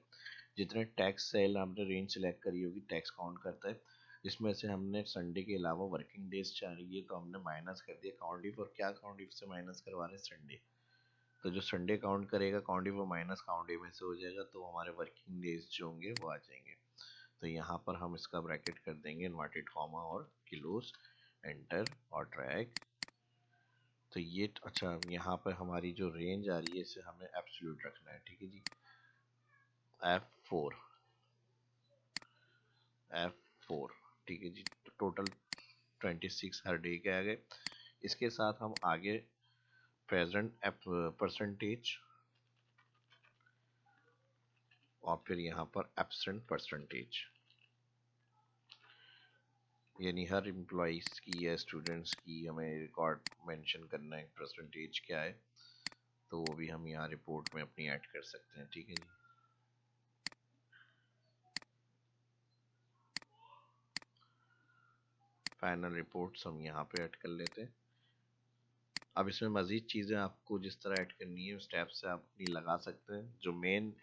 जितने टैक्स सेल आपने रेंज सेलेक्ट करी होगी टैक्स काउंट करता है, इसमें से हमने संडे के अलावा वर्किंग डेज चाह रही है तो हमने माइनस कर दिया काउंट इफ। और क्या काउंट इफ से माइनस करवा रहे हैं, संडे, तो जो संडे काउंट करेगा काउंट इफ वो माइनस काउंट ए में से हो जाएगा, तो हमारे वर्किंग डेज जो होंगे वो आ जाएंगे। तो यहाँ पर हम इसका ब्रैकेट कर देंगे इन्वर्टेड कॉमा और क्लोज, एंटर और ड्रैग। तो ये अच्छा, यहाँ पर हमारी जो रेंज आ रही है इसे हमें एब्सोल्यूट रखना है, ठीक है जी। F4, F4, ठीक है जी। तो टोटल 26 हर डे के आ गए। इसके साथ हम आगे प्रेजेंट परसेंटेज और फिर यहाँ पर एब्सेंट परसेंटेज, यानी हर एम्प्लॉइज की या स्टूडेंट्स की हमें रिकॉर्ड मेंशन करना है परसेंटेज क्या है, तो वो भी हम यहाँ रिपोर्ट में अपनी ऐड कर सकते हैं, ठीक है जी। फाइनल रिपोर्ट्स हम यहाँ पे ऐड कर लेते हैं। अब इसमें मज़ीद चीज़ें आपको जिस तरह ऐड करनी है स्टेप से आप अपनी लगा सकते हैं। जो मेन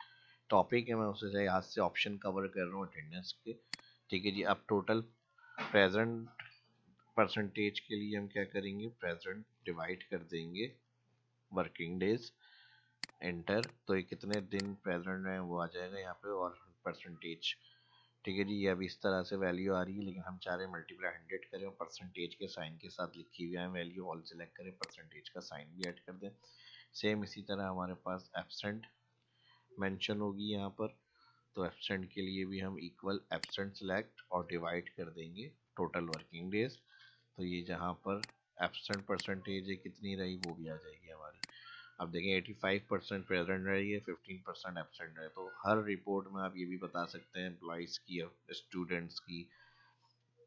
टॉपिक है मैं उसे आज से ऑप्शन कवर कर रहा हूँ अटेंडेंस के, ठीक है जी। अब टोटल प्रेजेंट परसेंटेज के लिए हम क्या करेंगे, प्रेजेंट डिवाइड कर देंगे वर्किंग डेज, एंटर, तो ये कितने दिन प्रेजेंट है वो आ जाएगा यहाँ पे, और परसेंटेज, ठीक है जी। ये अभी इस तरह से वैल्यू आ रही है, लेकिन हम चाह रहे हैं मल्टीप्लाई 100 करें और परसेंटेज के साइन के साथ लिखी हुई है वैल्यू, ऑल सेलेक्ट करें, परसेंटेज का साइन भी ऐड कर दें। सेम इसी तरह हमारे पास एब्सेंट मेंशन होगी यहाँ पर। तो एब्सेंट के लिए भी हम इक्वल एब्सेंट सेलेक्ट और डिवाइड कर देंगे टोटल वर्किंग डेज। तो ये जहाँ पर एब्सेंट परसेंटेज है कितनी रही वो भी आ जाएगी हमारी। अब देखें 85% प्रेजेंट रही है, 15% एब्सेंट है। तो हर रिपोर्ट में आप ये भी बता सकते हैं एम्प्लॉइज़ की, स्टूडेंट्स की,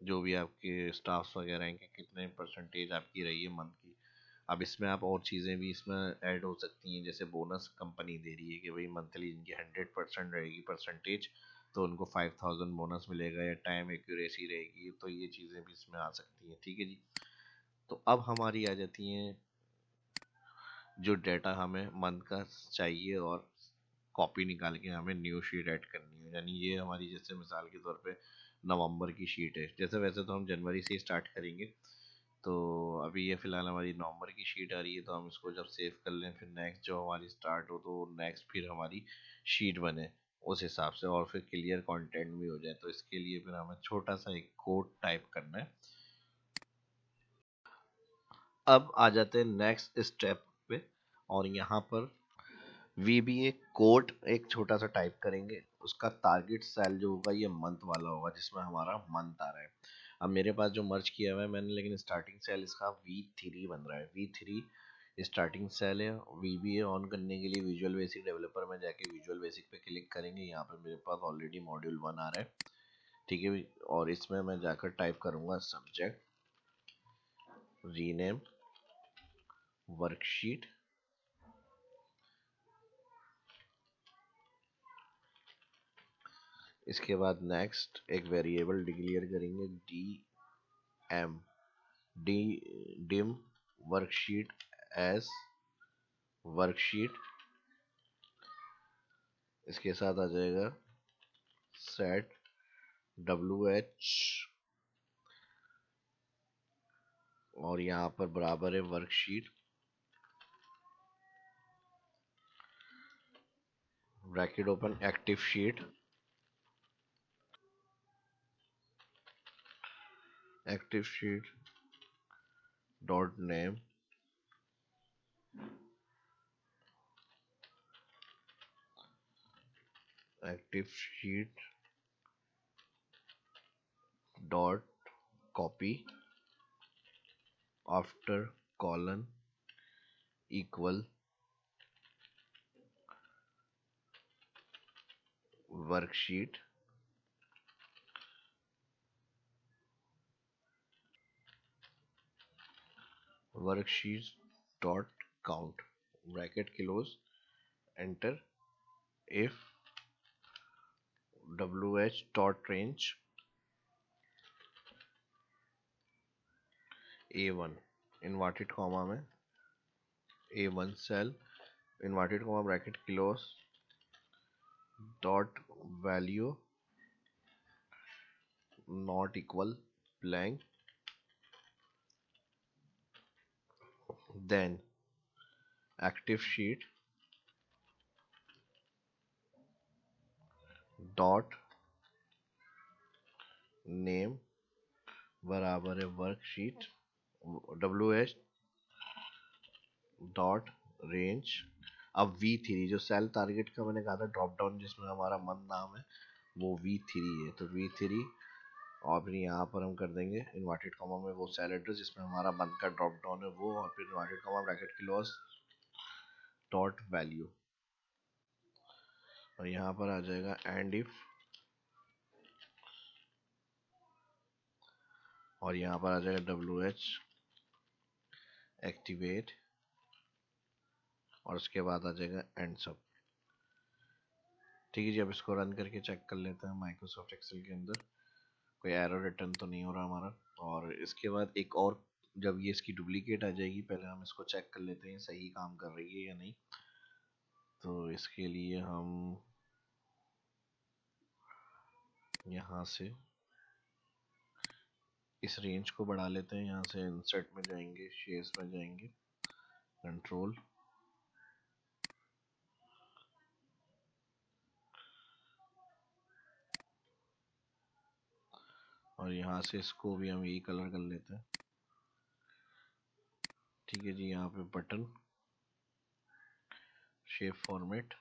जो भी आपके स्टाफ्स वगैरह हैं कि कितने परसेंटेज आपकी रही है मंथ की। अब इसमें आप और चीज़ें भी इसमें ऐड हो सकती हैं, जैसे बोनस कंपनी दे रही है कि भाई मंथली इनकी 100% रहेगी परसेंटेज तो उनको 5000 बोनस मिलेगा, या टाइम एक्यूरेसी रहेगी, तो ये चीज़ें भी इसमें आ सकती हैं। ठीक है जी। तो अब हमारी आ जाती हैं जो डेटा हमें मंथ का चाहिए और कॉपी निकाल के हमें न्यू शीट ऐड करनी है। यानी ये हमारी जैसे मिसाल के तौर पे नवंबर की शीट है, जैसे वैसे तो हम जनवरी से स्टार्ट करेंगे। तो अभी ये फ़िलहाल हमारी नवंबर की शीट आ रही है, तो हम इसको जब सेव कर लें फिर नेक्स्ट जो हमारी स्टार्ट हो तो नेक्स्ट फिर हमारी शीट बने उस हिसाब से, और फिर क्लियर कंटेंट भी हो जाए। तो इसके लिए फिर हमें छोटा सा एक कोड टाइप करना है। अब आ जाते हैं नेक्स्ट स्टेप पे, और यहाँ पर VBA कोड एक छोटा सा टाइप करेंगे। उसका टारगेट सेल जो होगा ये मंथ वाला होगा, जिसमें हमारा मंथ आ रहा है। अब मेरे पास जो मर्ज किया हुआ है मैंने, लेकिन स्टार्टिंग सेल इसका V3 बन रहा है। V3 स्टार्टिंग सेल है। VBA ऑन करने के लिए विजुअल बेसिक डेवलपर में जाके विजुअल बेसिक पे क्लिक करेंगे। यहाँ पर मेरे पास ऑलरेडी मॉड्यूल 1 आ रहा है, ठीक है। और इसमें मैं जाकर टाइप करूँगा सब्जेक्ट रीनेम वर्कशीट। इसके बाद नेक्स्ट एक वेरिएबल डिक्लेयर करेंगे D M D dim worksheet as worksheet. इसके साथ आ जाएगा सेट WH, और यहाँ पर बराबर है worksheet bracket open active sheet, active sheet dot name active sheet dot copy after colon equal worksheet worksheet dot count bracket close enter. If WH dot range A1 inverted comma में A1 cell inverted comma bracket close dot value not equal blank, then active sheet dot name बराबर है worksheet WH dot range. अब V3 जो cell target का मैंने कहा था drop down जिसमें हमारा मंथ नाम है वो V3 है। तो V3 और फिर यहाँ पर हम कर देंगे इन्वर्टेड कॉमा में वो सेल एड्रेस जिसमें हमारा मंथ का ड्रॉप डाउन है वो, और फिर inverted comma bracket close dot value, और यहाँ पर आ जाएगा एंड इफ, और यहाँ पर आ जाएगा WH एक्टिवेट, और उसके बाद आ जाएगा एंड सब। ठीक है जी। अब इसको रन करके चेक कर लेते हैं माइक्रोसॉफ्ट एक्सेल के अंदर कोई एरर रिटर्न तो नहीं हो रहा हमारा। और इसके बाद एक और, जब ये इसकी डुप्लीकेट आ जाएगी पहले हम इसको चेक कर लेते हैं सही काम कर रही है या नहीं। तो इसके लिए हम यहाँ से इस रेंज को बढ़ा लेते हैं। यहाँ से इंसर्ट में जाएंगे, शेयर्स में जाएंगे, कंट्रोल, और यहाँ से इसको भी हम यही कलर कर लेते हैं। ठीक है जी। यहाँ पे बटन शेप फॉर्मेट,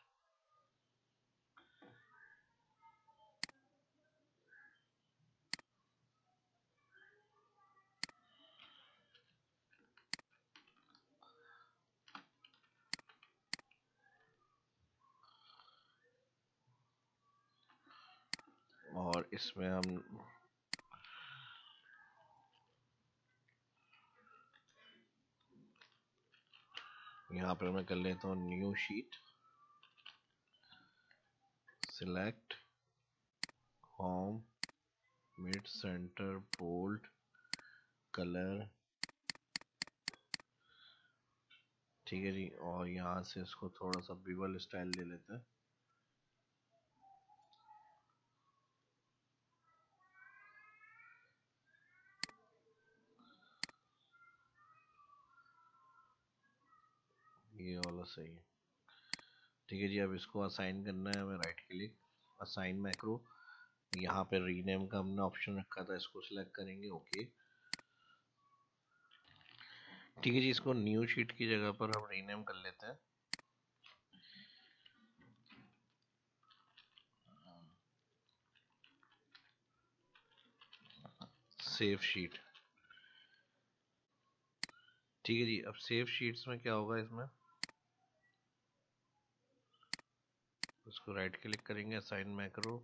इसमें हम यहाँ पर मैं कर लेता हूँ new sheet, select, home, mid, centre, bold, colour, ठीक है जी। और यहाँ से इसको थोड़ा सा बिवल स्टाइल ले लेते हैं। ये वाला सही है, ठीक है जी। अब इसको असाइन करना है हमें, राइट क्लिक, असाइन मैक्रो, यहाँ पे रीनेम का हमने ऑप्शन रखा था, इसको सिलेक्ट करेंगे, ओके, ठीक है जी। इसको न्यू शीट की जगह पर हम रीनेम कर लेते हैं, सेव शीट, ठीक है जी। अब सेव शीट्स में क्या होगा, इसमें उसको राइट क्लिक करेंगे, असाइन मैक्रो,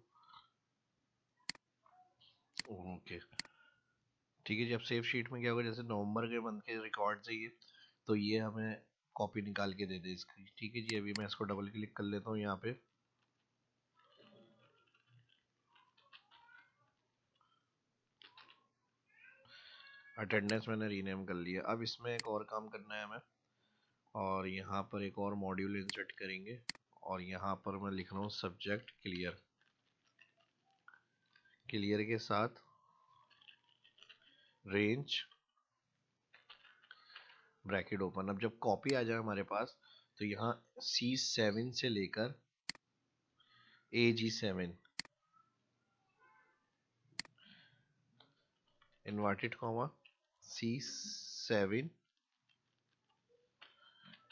ओके, ठीक है जी। अब सेव शीट में क्या होगा, जैसे नवंबर के मंथ के रिकॉर्ड चाहिए तो ये हमें कॉपी निकाल के दे दे इसकी, ठीक है जी। अभी मैं इसको डबल क्लिक कर लेता हूँ यहाँ पे, अटेंडेंस मैंने रीनेम कर लिया। अब इसमें एक और काम करना है हमें, और यहाँ पर एक और मॉड्यूल इंसर्ट करेंगे, और यहाँ पर मैं लिख रहा हूँ सब्जेक्ट क्लियर, क्लियर के साथ रेंज ब्रैकेट ओपन। अब जब कॉपी आ जाए हमारे पास तो यहाँ C7 से लेकर AG7 inverted comma C7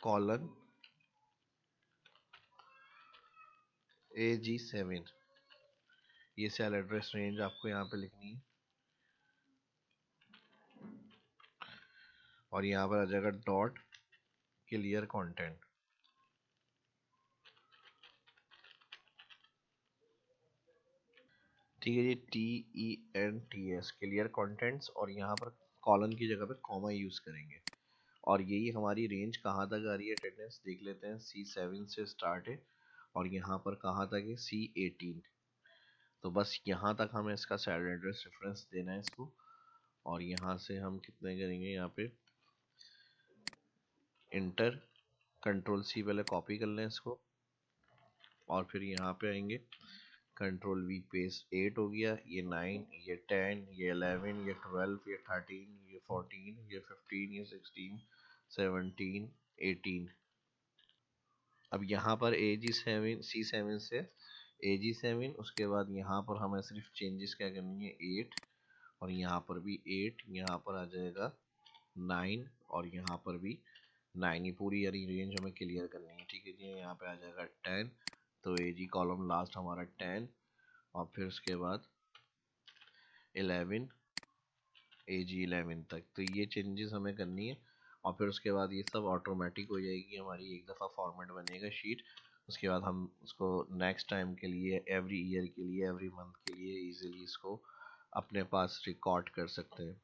colon AG7, ये सेल एड्रेस रेंज आपको यहाँ पे लिखनी है, और यहाँ पर आ जाएगा डॉट क्लियर कंटेंट, ठीक है जी, TENTS क्लियर कंटेंट्स, और यहाँ पर कॉलन की जगह पे कॉमा यूज करेंगे। और यही हमारी रेंज कहाँ तक आ रही है, अटेंडेंस देख लेते हैं, C7 से स्टार्ट है और यहाँ पर कहाँ तक है, C18, तो बस यहाँ तक हमें इसका सेल एड्रेस रेफरेंस देना है इसको। और यहाँ से हम कितने करेंगे, यहाँ पे इंटर, कंट्रोल C, पहले कॉपी कर लें इसको, और फिर यहाँ पे आएंगे, कंट्रोल V पेस्ट, 8 हो गया, ये 9, ये 10, ये 11, ये 12, ये 13, ये 14, ये 15, ये 16, 17, 18। अब यहाँ पर AG7 C7 से AG7, उसके बाद यहाँ पर हमें सिर्फ चेंजेस क्या करनी है, 8, और यहाँ पर भी 8, यहाँ पर आ जाएगा 9, और यहाँ पर भी 9, ये पूरी यानी रेंज हमें क्लियर करनी है, ठीक है जी। यहाँ पे आ जाएगा 10, तो AG कॉलम लास्ट हमारा 10, और फिर उसके बाद 11, AG11 तक, तो ये चेंजेस हमें करनी है। और फिर उसके बाद ये सब ऑटोमेटिक हो जाएगी हमारी, एक दफ़ा फॉर्मेट बनेगा शीट, उसके बाद हम उसको नेक्स्ट टाइम के लिए, एवरी ईयर के लिए, एवरी मंथ के लिए इजीली इसको अपने पास रिकॉर्ड कर सकते हैं।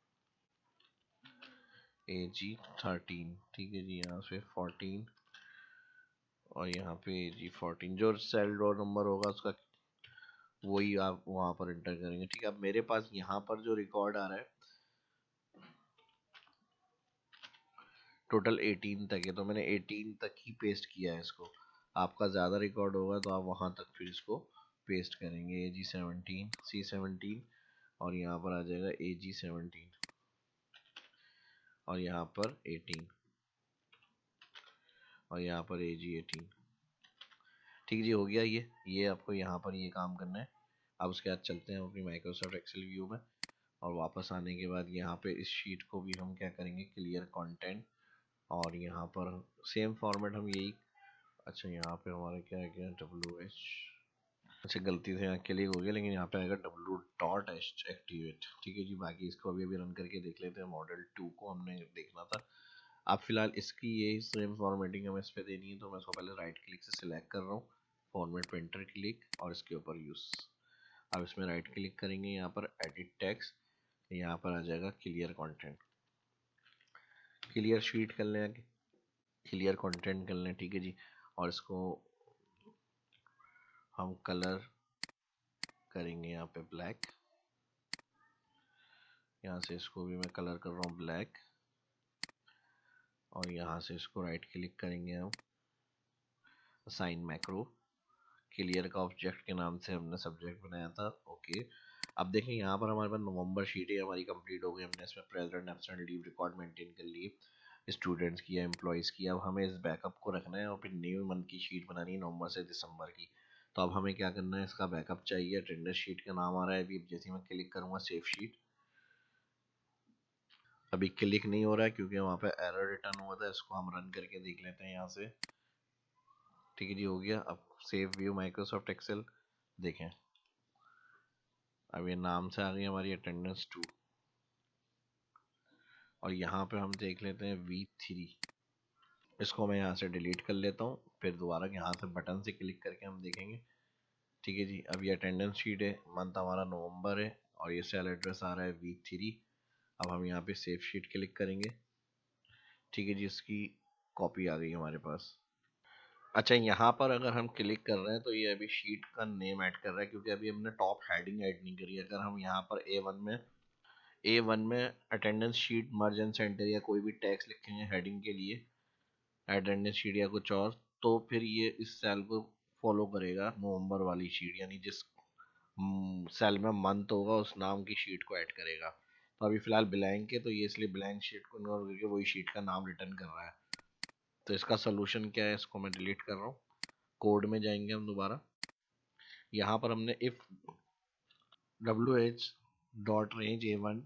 AG13, ठीक है जी, यहाँ से 14, और यहाँ पे AG14, जो सेल रोल नंबर होगा उसका वही आप वहाँ पर एंटर करेंगे, ठीक है। अब मेरे पास यहाँ पर जो रिकॉर्ड आ रहा है टोटल 18 तक है, तो मैंने 18 तक ही पेस्ट किया है इसको। आपका ज़्यादा रिकॉर्ड होगा तो आप वहाँ तक फिर इसको पेस्ट करेंगे, AG17 C17, और यहाँ पर आ जाएगा AG17, और यहाँ पर 18, और यहाँ पर AG18, ठीक जी, हो गया ये आपको यहाँ पर ये काम करना है। अब उसके बाद चलते हैं अपनी माइक्रोसॉफ्ट एक्सेल व्यू में, और वापस आने के बाद यहाँ पे इस शीट को भी हम क्या करेंगे, क्लियर कंटेंट, और यहाँ पर सेम फॉर्मेट हम यही, अच्छा यहाँ पे हमारा क्या है, क्या WH, अच्छा गलती से यहाँ क्लिक हो गया, लेकिन यहाँ पे आएगा W.H एक्टिवेट, ठीक है जी। बाकी इसको अभी अभी रन करके देख लेते हैं, मॉडल 2 को हमने देखना था। अब फिलहाल इसकी ये सेम फॉर्मेटिंग हमें इस पर देनी है, तो मैं इसको पहले राइट क्लिक से सिलेक्ट कर रहा हूँ, फॉर्मेट प्रिंटर क्लिक, और इसके ऊपर यूज़। अब इसमें राइट क्लिक करेंगे, यहाँ पर एडिट टेक्स्ट, यहाँ पर आ जाएगा क्लियर कंटेंट, क्लियर शीट कर लें, क्लियर कंटेंट कर लें, ठीक है जी। और इसको हम कलर करेंगे यहाँ पे ब्लैक, यहाँ से इसको भी मैं कलर कर रहा हूँ ब्लैक, और यहाँ से इसको राइट क्लिक करेंगे हम, असाइन मैक्रो, क्लियर का ऑब्जेक्ट के नाम से हमने सब्जेक्ट बनाया था, ओके। अब देखें यहाँ पर हमारे पास नवंबर शीट है हमारी कंप्लीट हो गई, हमने इसमें present absent leave record maintain कर लिए, स्टूडेंट्स की या एम्प्लॉयज़ की। अब हमें इस बैकअप को रखना है और फिर न्यू मंथ की शीट बनानी है नवंबर से दिसंबर की। तो अब हमें क्या करना है, इसका बैकअप चाहिए, अटेंडेंस शीट का नाम आ रहा है अभी, जैसे मैं क्लिक करूँगा सेव शीट, अभी क्लिक नहीं हो रहा है क्योंकि वहाँ पे एरर रिटर्न हुआ था, इसको हम रन करके देख लेते हैं यहाँ से, ठीक है जी, हो गया। अब सेव व्यू माइक्रोसॉफ्ट एक्सेल, देखें अब ये नाम से आ गई हमारी अटेंडेंस 2, और यहाँ पे हम देख लेते हैं V3, इसको मैं यहाँ से डिलीट कर लेता हूँ, फिर दोबारा यहाँ से बटन से क्लिक करके हम देखेंगे, ठीक है जी। अब ये अटेंडेंस शीट है, मंथ हमारा नवंबर है, और ये सेल एड्रेस आ रहा है V3। अब हम यहाँ पे सेव शीट क्लिक करेंगे, ठीक है जी, इसकी कॉपी आ गई हमारे पास। अच्छा, यहाँ पर अगर हम क्लिक कर रहे हैं तो ये अभी शीट का नेम ऐड कर रहा है, क्योंकि अभी हमने टॉप हेडिंग ऐड नहीं करी। अगर हम यहाँ पर ए वन में attendance sheet merge and centre या कोई भी टैक्स लिखेंगे हेडिंग के लिए, अटेंडेंस शीट या कुछ और, तो फिर ये इस सेल को फॉलो करेगा, नवंबर वाली शीट, यानी जिस सेल में मंथ होगा उस नाम की शीट को ऐड करेगा। तो अभी फिलहाल ब्लैंक है, तो ये इसलिए ब्लैंक शीट को इग्नोर करके वही शीट का नाम रिटर्न कर रहा है। तो इसका सोल्यूशन क्या है, इसको मैं डिलीट कर रहा हूँ, कोड में जाएंगे हम दोबारा, यहाँ पर हमने if wh dot range A1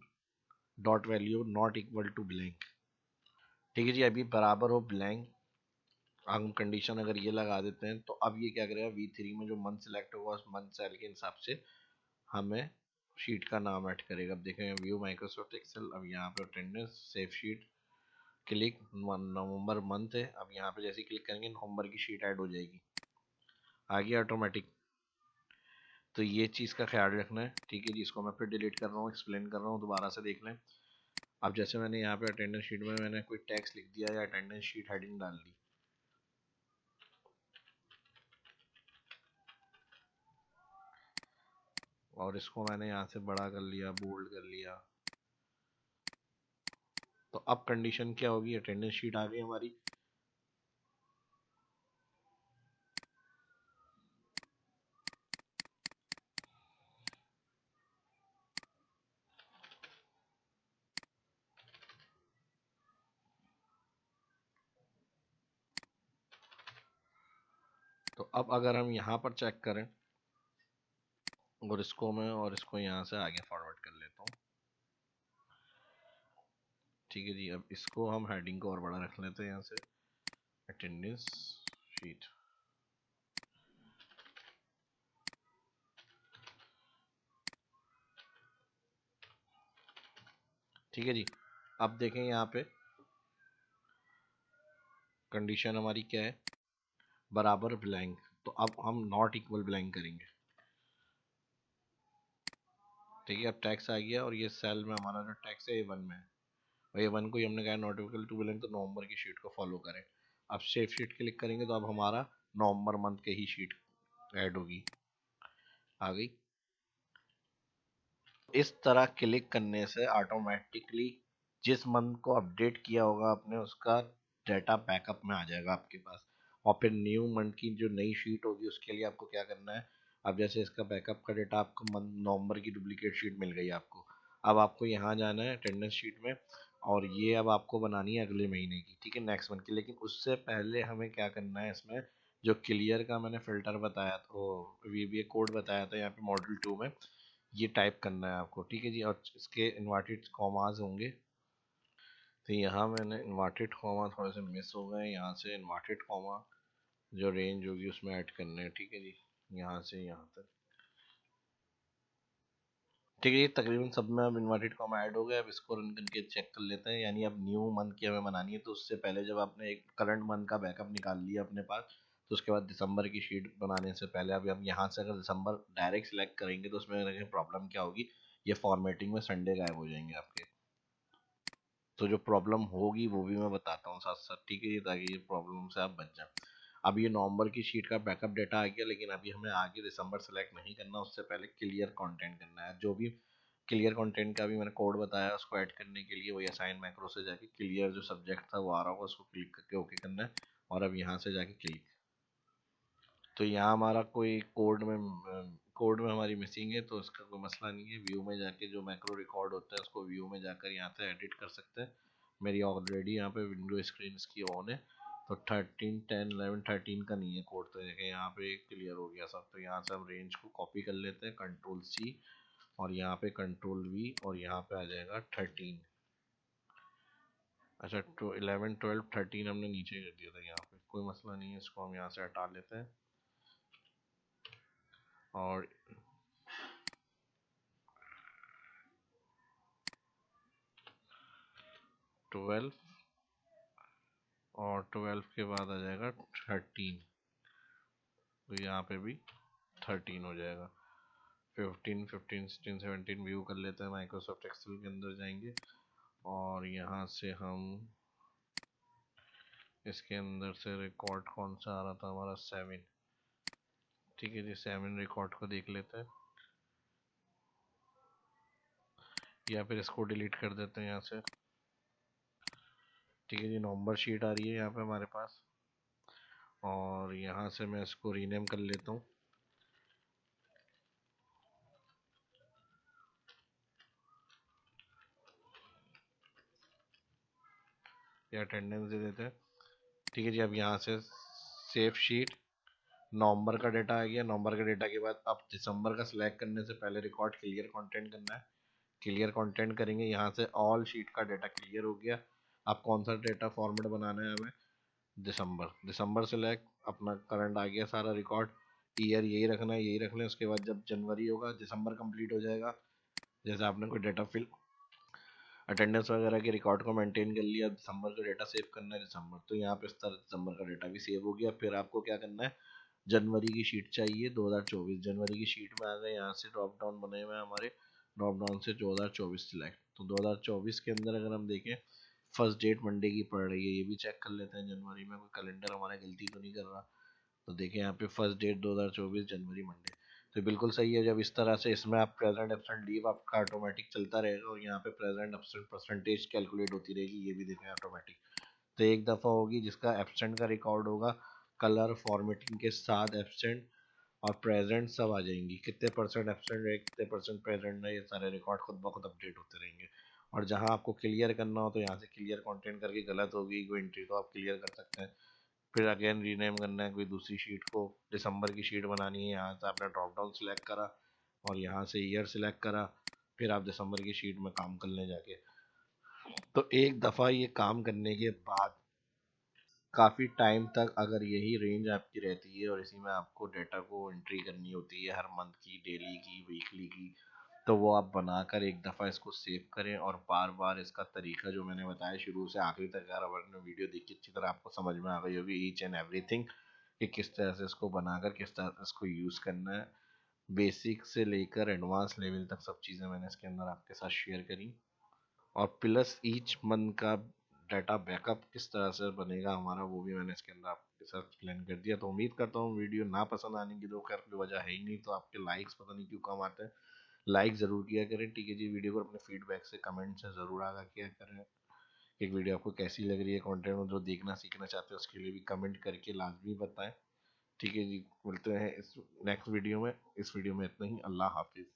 dot value not equal to blank, ठीक है जी, अभी बराबर हो ब्लैंक, हम कंडीशन अगर ये लगा देते हैं तो अब ये क्या करेगा, V3 में जो मंथ सेलेक्ट होगा उस मंथ सेल के हिसाब से हमें शीट का नाम ऐड करेगा। अब देखेंगे व्यू माइक्रोसॉफ्ट एक्सेल, अब यहाँ पे अटेंडेंस सेव शीट, क्लिक, नवंबर मंथ है, अब यहाँ पे जैसे क्लिक करेंगे नवंबर की शीट ऐड हो जाएगी, आ गया ऑटोमेटिक। तो ये चीज़ का ख्याल रखना है, ठीक है जी। इसको मैं फिर डिलीट कर रहा हूँ, एक्सप्लेन कर रहा हूँ, दोबारा से देख लें। अब जैसे मैंने यहाँ पे अटेंडेंस शीट में मैंने कोई टैक्स लिख दिया या अटेंडेंस शीट हेडिंग डाल दी, और इसको मैंने यहाँ से बड़ा कर लिया, बोल्ड कर लिया, तो अब कंडीशन क्या होगी, अटेंडेंस शीट आ गई हमारी, तो अब अगर हम यहाँ पर चेक करें, और इसको मैं और इसको यहाँ से आगे फॉरवर्ड कर लेता हूँ, ठीक है जी। अब इसको हम हेडिंग को और बड़ा रख लेते हैं, यहाँ से अटेंडेंस शीट, ठीक है जी। अब देखें यहाँ पे कंडीशन हमारी क्या है, बराबर ब्लैंक, तो अब हम नॉट इक्वल ब्लैंक करेंगे, ठीक है। अब टैक्स आ गया, और ये सेल में हमारा जो टैक्स है A1 में है, और A1 को ही हमने कहा नॉट इक्वल टू ब्लैंक, तो नवंबर की शीट को फॉलो करें। अब सेव शीट क्लिक करेंगे तो अब हमारा नवंबर मंथ के ही शीट ऐड होगी, आ गई। इस तरह क्लिक करने से ऑटोमेटिकली जिस मंथ को अपडेट किया होगा आपने उसका डाटा बैकअप में आ जाएगा आपके पास, और फिर न्यू मंथ की जो नई शीट होगी उसके लिए आपको क्या करना है, अब जैसे इसका बैकअप का डाटा आपको मंथ नवंबर की डुप्लीकेट शीट मिल गई आपको, अब आपको यहाँ जाना है अटेंडेंस शीट में, और ये अब आपको बनानी है अगले महीने की, ठीक है, नेक्स्ट मंथ की। लेकिन उससे पहले हमें क्या करना है, इसमें जो क्लियर का मैंने फिल्टर बताया था, VBA कोड बताया था यहाँ पे मॉड्यूल 2 में, ये टाइप करना है आपको, ठीक है जी। और इसके इन्वर्टेड कॉमास होंगे, तो यहाँ मैंने इन्वर्टेड कॉमा थोड़े से मिस हो गए, यहाँ से इन्वर्टेड कॉमा जो रेंज होगी उसमें ऐड करना है, ठीक है जी, यहाँ से यहाँ तक, ठीक है। ये तकरीबन सब में अब इन्वर्टेड कॉमा ऐड हो गया। अब इसको रन करके चेक कर लेते हैं, यानी अब न्यू मंथ की हमें बनानी है, तो उससे पहले जब आपने एक करंट मंथ का बैकअप निकाल लिया अपने पास, तो उसके बाद दिसंबर की शीट बनाने से पहले अभी हम यहाँ से अगर दिसंबर डायरेक्ट सिलेक्ट करेंगे तो उसमें प्रॉब्लम क्या होगी, ये फॉर्मेटिंग में संडे गायब हो जाएंगे आपके। तो जो प्रॉब्लम होगी वो भी मैं बताता हूँ साथ साथ, ठीक है, ताकि ये प्रॉब्लम से आप बच जाए। अब ये नवंबर की शीट का बैकअप डेटा आ गया, लेकिन अभी हमें आगे दिसंबर सेलेक्ट नहीं करना, उससे पहले क्लियर कंटेंट करना है। जो भी क्लियर कंटेंट का भी मैंने कोड बताया उसको ऐड करने के लिए, वही असाइन मैक्रो से जाके क्लियर जो सब्जेक्ट था वो आ रहा होगा, उसको क्लिक करके ओके करना है। और अब यहाँ से जाके क्लिक, तो यहाँ हमारा कोड में हमारी मिसिंग है, तो उसका कोई मसला नहीं है। व्यू में जाके जो मैक्रो रिकॉर्ड होता है उसको व्यू में जाकर यहाँ से एडिट कर सकते हैं। मेरी ऑलरेडी यहाँ पे विंडो स्क्रीन इसकी ऑन है, तो 13 10 11 13 का नहीं है कोड, तो देखें यहाँ पे क्लियर हो गया सब। तो यहाँ से हम रेंज को कॉपी कर लेते हैं, कंट्रोल C और यहाँ पे कंट्रोल V, और यहाँ पे आ जाएगा 13। अच्छा, तो 11 12 13 हमने नीचे कर दिया था, यहाँ पे कोई मसला नहीं है, इसको हम यहाँ से हटा लेते हैं। और 12, और 12 के बाद आ जाएगा 13, तो यहाँ पे भी 13 हो जाएगा। 15 15 16 17 व्यू कर लेते हैं, माइक्रोसॉफ्ट एक्सेल के अंदर जाएंगे और यहाँ से हम इसके अंदर से रिकॉर्ड कौन सा आ रहा था हमारा, 7, ठीक है जी, 7 रिकॉर्ड को देख लेते हैं, या फिर इसको डिलीट कर देते हैं यहाँ से। ठीक है जी, नवंबर शीट आ रही है यहाँ पे हमारे पास, और यहाँ से मैं इसको रीनेम कर लेता हूँ। या अटेंडेंस दे देते हैं। ठीक है जी, अब यहाँ से सेव शीट, नवंबर का डेटा आ गया। नवंबर के डेटा के बाद अब दिसंबर का सिलेक्ट करने से पहले रिकॉर्ड क्लियर कंटेंट करना है। क्लियर कंटेंट करेंगे, यहाँ से ऑल शीट का डेटा क्लियर हो गया। अब कौन सा डेटा फॉर्मेट बनाना है हमें, दिसंबर। दिसंबर सिलेक्ट, अपना करंट आ गया सारा रिकॉर्ड, ईयर यही रखना है, यही रख लें। उसके बाद जब जनवरी होगा दिसंबर कंप्लीट हो जाएगा। जैसे आपने कोई डेटा फिल अटेंडेंस वगैरह के रिकॉर्ड को मेंटेन कर लिया, दिसंबर का डेटा सेव करना है दिसंबर, तो यहाँ पे इस तरह दिसंबर का डेटा भी सेव हो गया। फिर आपको क्या करना है, जनवरी की शीट चाहिए 2024, जनवरी की शीट में आ गए, यहाँ से ड्रॉप डाउन बने हुए हैं हमारे, ड्रॉप डाउन से 2024 सिलेक्ट। तो 2024 के अंदर अगर हम देखें फर्स्ट डेट मंडे की पड़ रही है, ये भी चेक कर लेते हैं जनवरी में कोई कैलेंडर हमारा गलती तो नहीं कर रहा। तो देखें यहाँ पे फर्स्ट डेट 2024 जनवरी मंडे, तो बिल्कुल सही है। जब इस तरह से इसमें आप प्रेजेंट एब्सेंट लीव आपका ऑटोमेटिक चलता रहेगा, और यहाँ पे प्रेजेंट एब्सेंट परसेंटेज कैलकुलेट होती रहेगी, ये भी देखें ऑटोमेटिक। तो एक दफ़ा होगी जिसका एब्सेंट का रिकॉर्ड होगा, कलर फॉर्मेटिंग के साथ एब्सेंट और प्रेजेंट सब आ जाएंगी, कितने परसेंट एब्सेंट है कितने परसेंट प्रेजेंट है, ये सारे रिकॉर्ड खुद ब खुद अपडेट होते रहेंगे। और जहाँ आपको क्लियर करना हो तो यहाँ से क्लियर कंटेंट करके, गलत होगी कोई एंट्री तो आप क्लियर कर सकते हैं। फिर अगेन रीनेम करना है कोई दूसरी शीट को, दिसंबर की शीट बनानी है, यहाँ से आपने ड्रॉप डाउन सिलेक्ट करा और यहाँ से ईयर सिलेक्ट करा, फिर आप दिसंबर की शीट में काम करने जाके। तो एक दफ़ा ये काम करने के बाद काफ़ी टाइम तक अगर यही रेंज आपकी रहती है और इसी में आपको डेटा को एंट्री करनी होती है हर मंथ की, डेली की, वीकली की, तो वो आप बनाकर एक दफ़ा इसको सेव करें और बार बार इसका तरीका जो मैंने बताया शुरू से आखिरी तक, अगर आपने वीडियो देखी अच्छी तरह आपको समझ में आ गई होगी ईच एंड एवरीथिंग, कि किस तरह से इसको बनाकर किस तरह से इसको यूज़ करना है। बेसिक से लेकर एडवांस लेवल तक सब चीज़ें मैंने इसके अंदर आपके साथ शेयर करी, और प्लस ईच मंथ का डाटा बैकअप किस तरह से बनेगा हमारा, वो भी मैंने इसके अंदर आपके साथ एक्सप्लेन कर दिया। तो उम्मीद करता हूँ वीडियो ना पसंद आने की तो खैर कोई वजह है ही नहीं, तो आपके लाइक्स पता नहीं क्यों कम आते हैं, लाइक ज़रूर किया करें। ठीक है जी, वीडियो को अपने फीडबैक से कमेंट से ज़रूर आगा किया करें, एक वीडियो आपको कैसी लग रही है, कंटेंट में जो देखना सीखना चाहते हैं उसके लिए भी कमेंट करके लाजमी बताएं। ठीक है जी, मिलते हैं इस नेक्स्ट वीडियो में। इस वीडियो में इतना ही, अल्लाह हाफिज़।